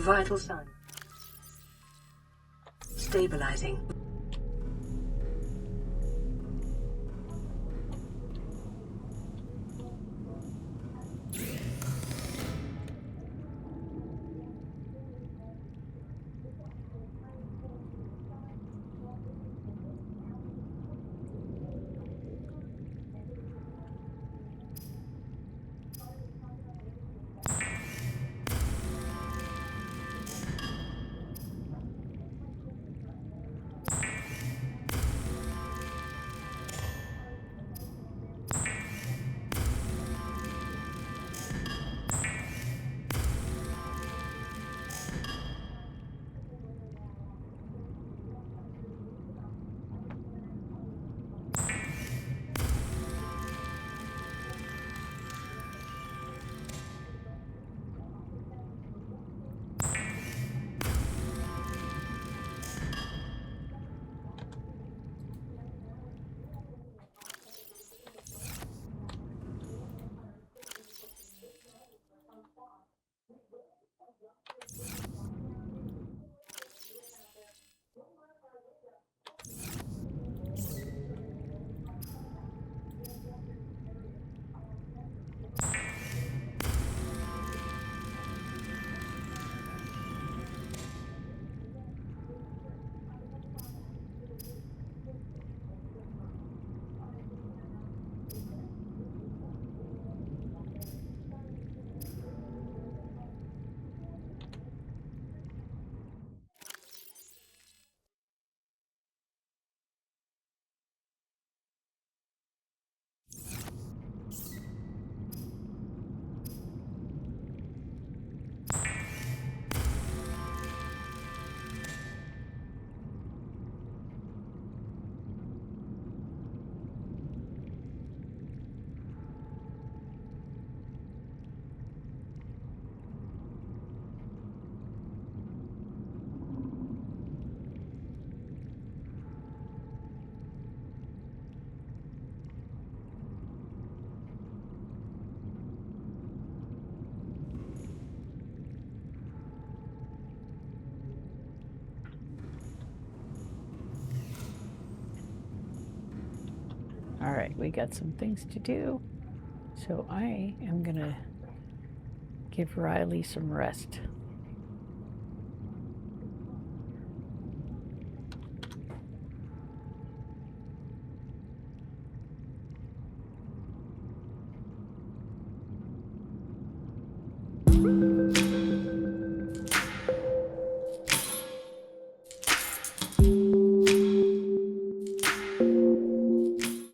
Vital sign. Stabilizing. All right, we got some things to do. So I am gonna give Riley some rest.